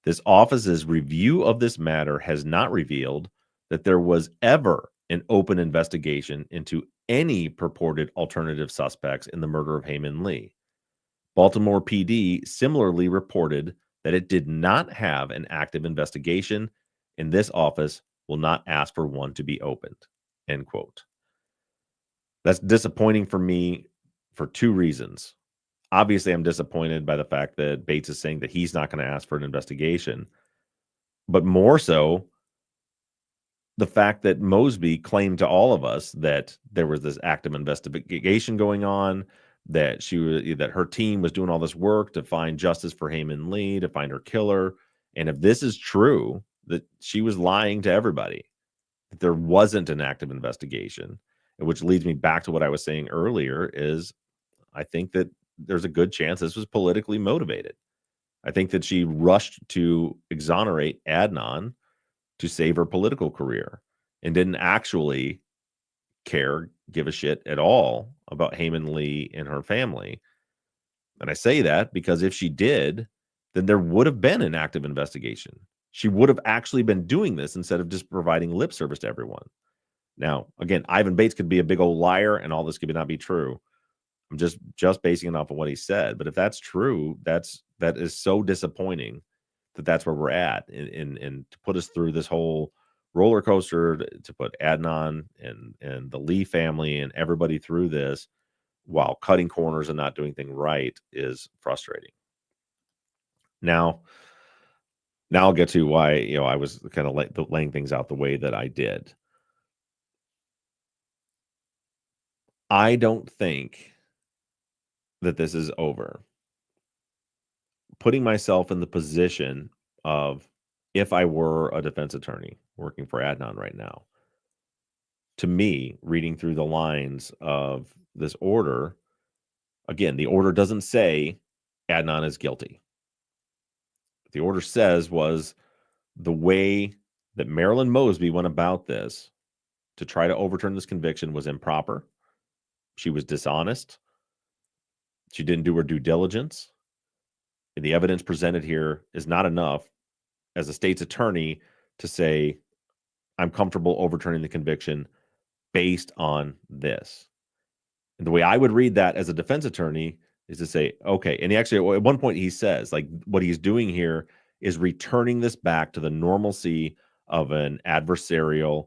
This office's review of this matter has not revealed that there was ever an open investigation into any purported alternative suspects in the murder of Hae-Min Lee. Baltimore PD similarly reported that it did not have an active investigation, and this office will not ask for one to be opened. End quote. That's disappointing for me for two reasons. Obviously, I'm disappointed by the fact that Bates is saying that he's not going to ask for an investigation. but more so the fact that Mosby claimed to all of us that there was this active investigation going on, that her team was doing all this work to find justice for Heyman Lee, to find her killer. And if this is true, that she was lying to everybody, that there wasn't an active investigation, which leads me back to what I was saying earlier, is I think that there's a good chance this was politically motivated. I think that she rushed to exonerate Adnan to save her political career and didn't actually give a shit at all about Heyman Lee and her family. And I say that because if she did, then there would have been an active investigation. She would have actually been doing this instead of just providing lip service to everyone. Now, again, Ivan Bates could be a big old liar and all this could not be true. I'm just basing it off of what he said. But if that's true, that is so disappointing that that's where we're at. And to put us through this whole roller coaster, to put Adnan and the Lee family and everybody through this while cutting corners and not doing things right is frustrating. Now I'll get to why, I was kind of laying things out the way that I did. I don't think that this is over. Putting myself in the position of if I were a defense attorney working for Adnan right now, to me, reading through the lines of this order, again, the order doesn't say Adnan is guilty. What the order says was the way that Marilyn Mosby went about this to try to overturn this conviction was improper. She was dishonest. She didn't do her due diligence. And the evidence presented here is not enough as a state's attorney to say, I'm comfortable overturning the conviction based on this. And the way I would read that as a defense attorney is to say, okay, and he actually, at one point he says, like, what he's doing here is returning this back to the normalcy of an adversarial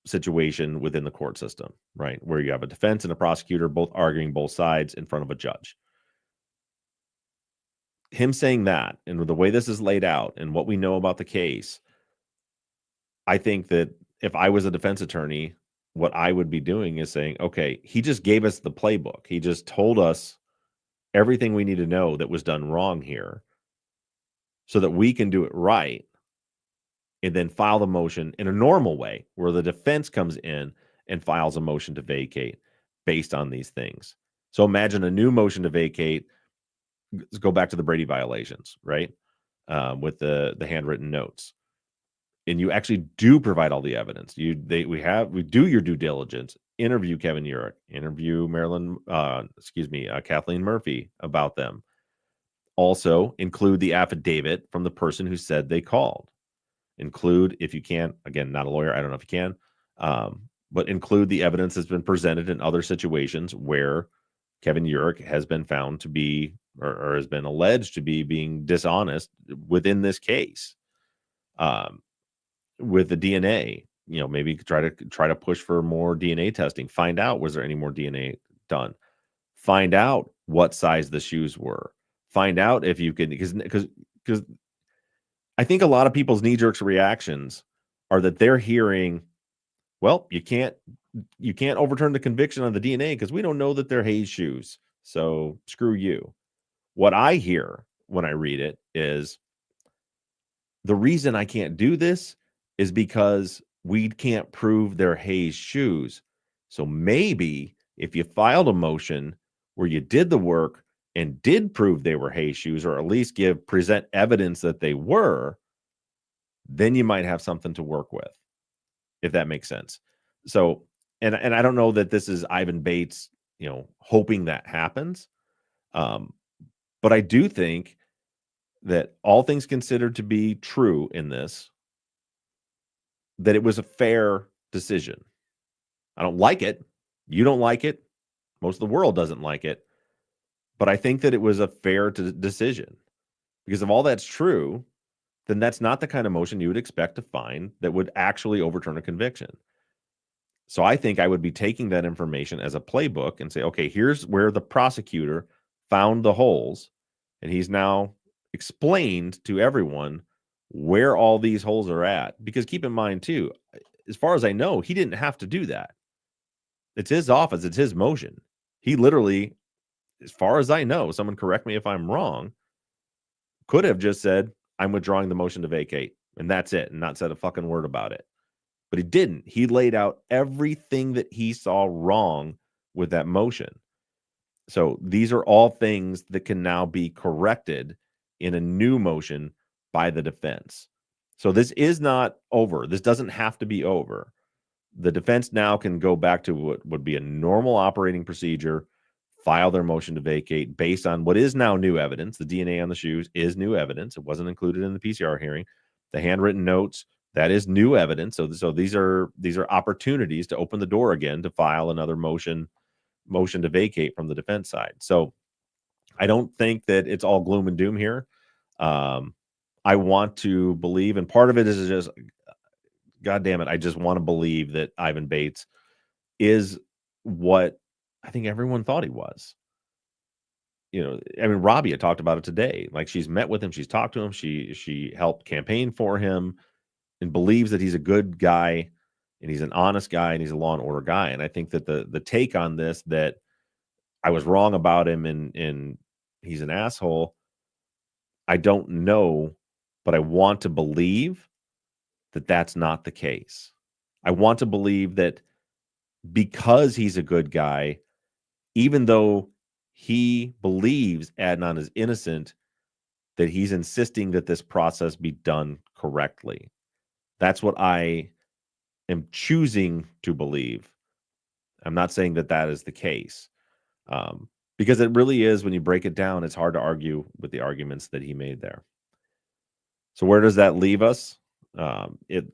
situation within the court system, right? Where you have a defense and a prosecutor both arguing both sides in front of a judge. Him saying that, and the way this is laid out and what we know about the case, I think that if I was a defense attorney, what I would be doing is saying, okay, he just gave us the playbook. He just told us everything we need to know that was done wrong here so that we can do it right and then file the motion in a normal way where the defense comes in and files a motion to vacate based on these things. So imagine a new motion to vacate. Let's go back to the Brady violations, right? With the handwritten notes. And you actually do provide all the evidence. We do your due diligence, interview Kevin Urich, interview Kathleen Murphy about them. Also include the affidavit from the person who said they called. Include, if you can, again, not a lawyer, I don't know if you can, but include the evidence that's been presented in other situations where Kevin Urich has been found to be, or has been alleged to be being dishonest within this case. With the DNA, maybe try to push for more DNA testing. Find out, was there any more DNA done? Find out what size the shoes were. Find out if you can, because I think a lot of people's knee-jerk reactions are that they're hearing, well, you can't overturn the conviction on the DNA because we don't know that they're Hayes shoes. So screw you. What I hear when I read it is, the reason I can't do this is because we can't prove they're Hayes shoes. So maybe if you filed a motion where you did the work and did prove they were Hayes shoes, or at least present evidence that they were, then you might have something to work with, if that makes sense. So, and I don't know that this is Ivan Bates, hoping that happens. But I do think that all things considered to be true in this, that it was a fair decision. I don't like it. You don't like it. Most of the world doesn't like it. But I think that it was a fair decision, because if all that's true, then that's not the kind of motion you would expect to find that would actually overturn a conviction. So I think I would be taking that information as a playbook and say, okay, here's where the prosecutor found the holes, and he's now explained to everyone where all these holes are at. Because keep in mind, too, as far as I know, he didn't have to do that. It's his office, it's his motion. He literally, as far as I know, someone correct me if I'm wrong, could have just said, I'm withdrawing the motion to vacate, and that's it, and not said a fucking word about it. But he didn't. He laid out everything that he saw wrong with that motion. So these are all things that can now be corrected in a new motion by the defense. So this is not over. This doesn't have to be over. The defense now can go back to what would be a normal operating procedure, file their motion to vacate based on what is now new evidence. The DNA on the shoes is new evidence. It wasn't included in the PCR hearing. The handwritten notes, that is new evidence. So these are opportunities to open the door again to file another motion to vacate from the defense side. So I don't think that it's all gloom and doom here. I want to believe, and part of it is just, God damn it, I just want to believe that Ivan Bates is what I think everyone thought he was. You know, I mean, Robbie had talked about it today. Like, she's met with him, she's talked to him, she helped campaign for him, and believes that he's a good guy, and he's an honest guy, and he's a law and order guy. And I think that the take on this, that I was wrong about him and he's an asshole, I don't know, but I want to believe that that's not the case. I want to believe that because he's a good guy, even though he believes Adnan is innocent, that he's insisting that this process be done correctly. That's what I am choosing to believe. I'm not saying that that is the case, because it really is, when you break it down, it's hard to argue with the arguments that he made there. So where does that leave us? It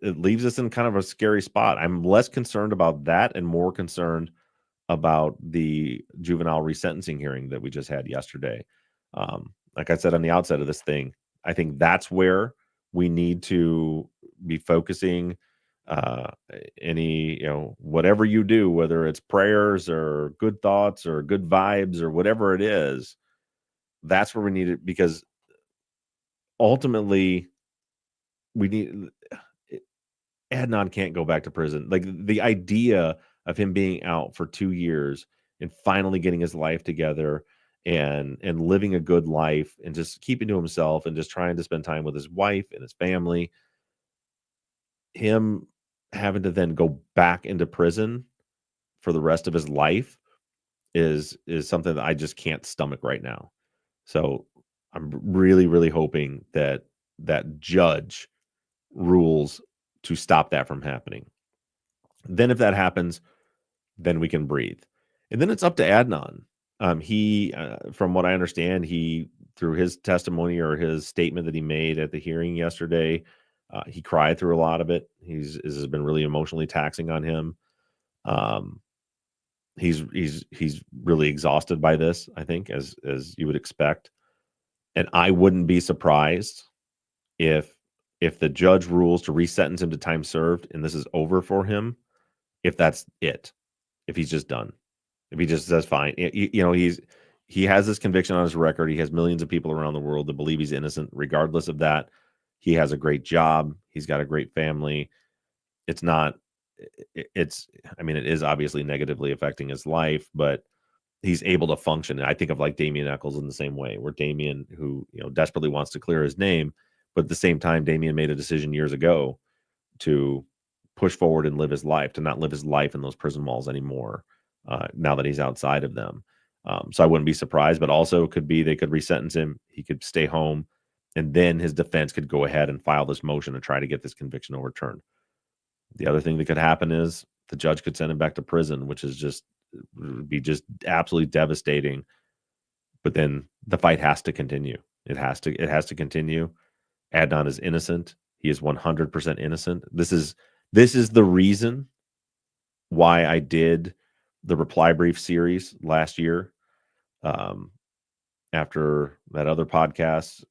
leaves us in kind of a scary spot. I'm less concerned about that and more concerned about the juvenile resentencing hearing that we just had yesterday. Like I said on the outset of this thing, I think that's where we need to be focusing. Any, whatever you do, whether it's prayers or good thoughts or good vibes or whatever it is, that's where we need it, because ultimately we need, Adnan can't go back to prison. Like, the idea of him being out for 2 years and finally getting his life together and living a good life and just keeping to himself and just trying to spend time with his wife and his family, him having to then go back into prison for the rest of his life is something that I just can't stomach right now. So I'm really, really hoping that that judge rules to stop that from happening. Then if that happens, then we can breathe. And then it's up to Adnan. He, from what I understand, he, through his testimony or his statement that he made at the hearing yesterday, he cried through a lot of it. This has been really emotionally taxing on him. He's really exhausted by this, I think, as you would expect. And I wouldn't be surprised if the judge rules to resentence him to time served and this is over for him, if that's it, if he's just done, if he just says fine. He has this conviction on his record. He has millions of people around the world that believe he's innocent. Regardless of that, he has a great job. He's got a great family. It's not, I mean, it is obviously negatively affecting his life, but he's able to function. And I think of like Damian Eccles in the same way, where Damian, who, desperately wants to clear his name, but at the same time, Damian made a decision years ago to push forward and live his life, to not live his life in those prison walls anymore, now that he's outside of them. So I wouldn't be surprised, but also could be they could resentence him. He could stay home, and then his defense could go ahead and file this motion and try to get this conviction overturned. The other thing that could happen is the judge could send him back to prison, which is would be just absolutely devastating. But then the fight has to continue. It has to continue. Adnan is innocent. He is 100% innocent. This is the reason why I did the reply brief series last year. After that other podcast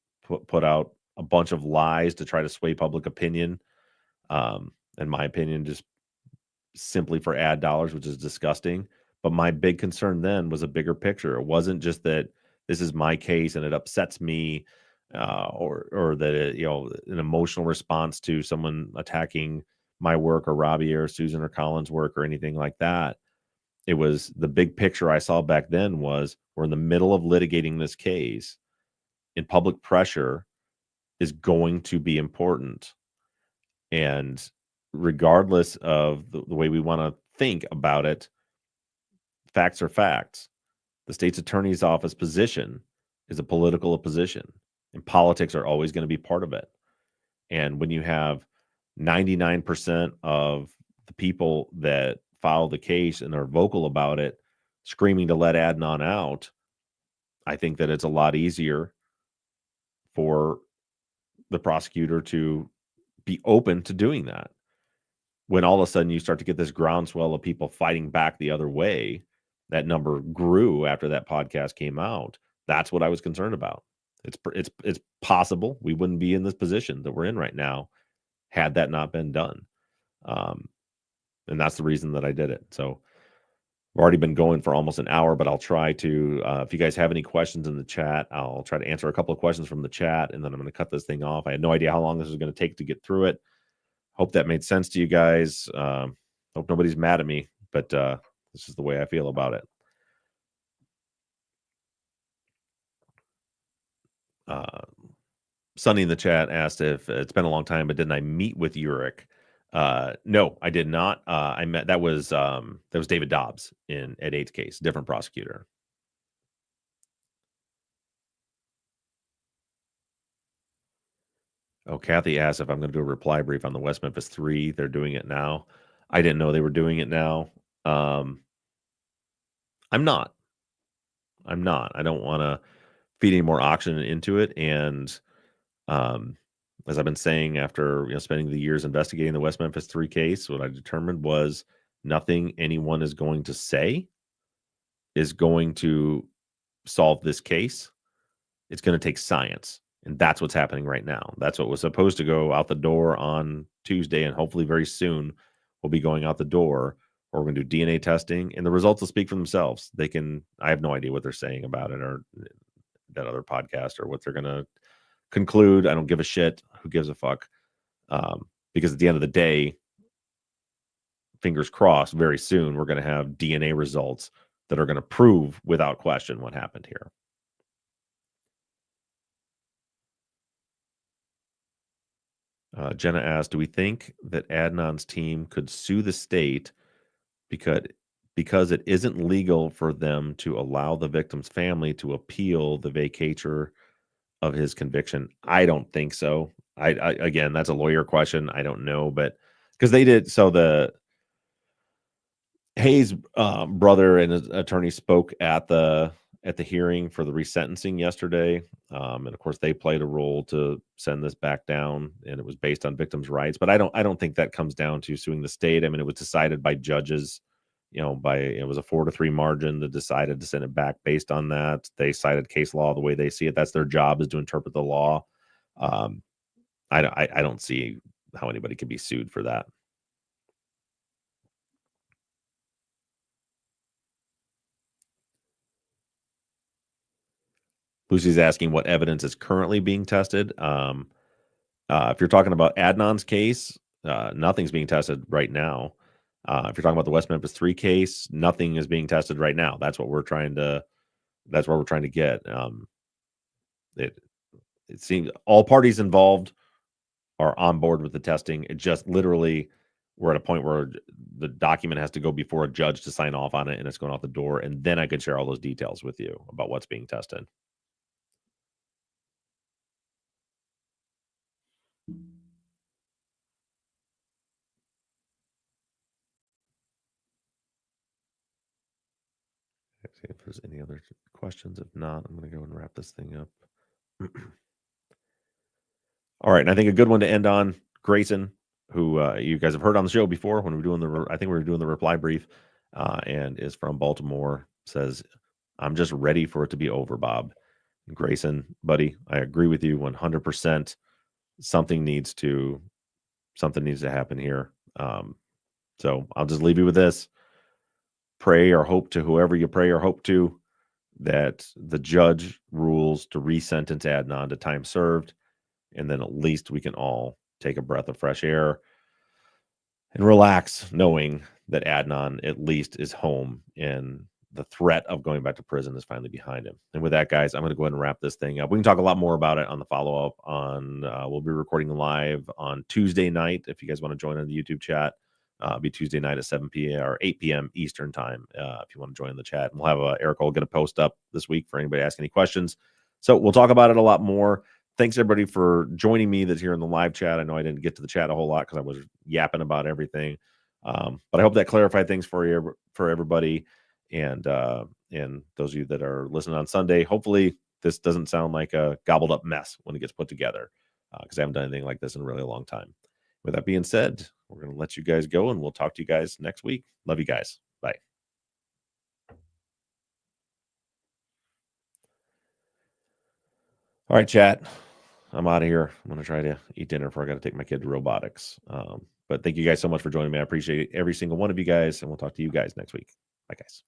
put out a bunch of lies to try to sway public opinion, in my opinion, just simply for ad dollars, which is disgusting. But my big concern then was a bigger picture. It wasn't just that this is my case and it upsets me or that an emotional response to someone attacking my work or Robbie or Susan or Colin's work or anything like that. It was the big picture I saw back then was we're in the middle of litigating this case, and public pressure is going to be important. And regardless of the way we want to think about it, facts are facts. The state's attorney's office position is a political position, and politics are always going to be part of it. And when you have 99% of the people that file the case and are vocal about it screaming to let Adnan out, I think that it's a lot easier for the prosecutor to be open to doing that. When all of a sudden you start to get this groundswell of people fighting back the other way, that number grew after that podcast came out. That's what I was concerned about. It's possible we wouldn't be in this position that we're in right now had that not been done. And that's the reason that I did it. So we've already been going for almost an hour, but I'll try to, if you guys have any questions in the chat, I'll try to answer a couple of questions from the chat, and then I'm going to cut this thing off. I had no idea how long this was going to take to get through it. Hope that made sense to you guys. Hope nobody's mad at me, but this is the way I feel about it. Sonny in the chat asked if it's been a long time, but didn't I meet with Uric? No, I did not. I met that was David Dobbs in Ed 8's case, different prosecutor. Oh, Kathy asked if I'm going to do a reply brief on the West Memphis 3. They're doing it now. I didn't know they were doing it now. I'm not. I don't want to feed any more oxygen into it. And as I've been saying, after spending the years investigating the West Memphis 3 case, what I determined was nothing anyone is going to say is going to solve this case. It's going to take science. And that's what's happening right now. That's what was supposed to go out the door on Tuesday, and hopefully very soon will be going out the door. Or we're going to do DNA testing, and the results will speak for themselves. I have no idea what they're saying about it, or that other podcast, or what they're going to conclude. I don't give a shit. Who gives a fuck? Because at the end of the day, fingers crossed, very soon we're going to have DNA results that are going to prove without question what happened here. Jenna asked, do we think that Adnan's team could sue the state because it isn't legal for them to allow the victim's family to appeal the vacatur of his conviction? I don't think so. I again, that's a lawyer question. I don't know, but because they did. So the Hayes brother and his attorney spoke at the hearing for the resentencing yesterday, and of course they played a role to send this back down, and it was based on victims' rights. But I don't think that comes down to suing the state. I mean, it was decided by judges. It was a 4-3 margin that decided to send it back based on that. They cited case law the way they see it. That's their job, is to interpret the law. I don't see how anybody could be sued for that. Lucy's asking what evidence is currently being tested. If you're talking about Adnan's case, nothing's being tested right now. If you're talking about the West Memphis 3 case, nothing is being tested right now. That's what we're trying to get. It seems all parties involved are on board with the testing. It just literally, we're at a point where the document has to go before a judge to sign off on it, and it's going out the door. And then I could share all those details with you about what's being tested. See if there's any other questions. If not, I'm going to go and wrap this thing up. All right, and I think a good one to end on, Grayson, who you guys have heard on the show before when we were doing I think we were doing the reply brief, and is from Baltimore, says, I'm just ready for it to be over, Bob. And Grayson, buddy, I agree with you 100%. Something needs to happen here. So I'll just leave you with this. Pray or hope to whoever you pray or hope to that the judge rules to resentence Adnan to time served, and then at least we can all take a breath of fresh air and relax knowing that Adnan at least is home and the threat of going back to prison is finally behind him. And with that, guys, I'm going to go ahead and wrap this thing up. We can talk a lot more about it on the follow-up on we'll be recording live on Tuesday night. If you guys want to join on the YouTube chat, it'll be Tuesday night at 7 p.m. or 8 p.m. Eastern time. If you want to join the chat, and we'll have Eric will get a post up this week for anybody asking any questions. So we'll talk about it a lot more. Thanks everybody for joining me that's here in the live chat. I know I didn't get to the chat a whole lot because I was yapping about everything. But I hope that clarified things for everybody. And those of you that are listening on Sunday, hopefully this doesn't sound like a gobbled up mess when it gets put together, because I haven't done anything like this in a really long time. With that being said, we're going to let you guys go, and we'll talk to you guys next week. Love you guys. Bye. All right, chat. I'm out of here. I'm going to try to eat dinner before I got to take my kid to robotics. But thank you guys so much for joining me. I appreciate every single one of you guys, and we'll talk to you guys next week. Bye, guys.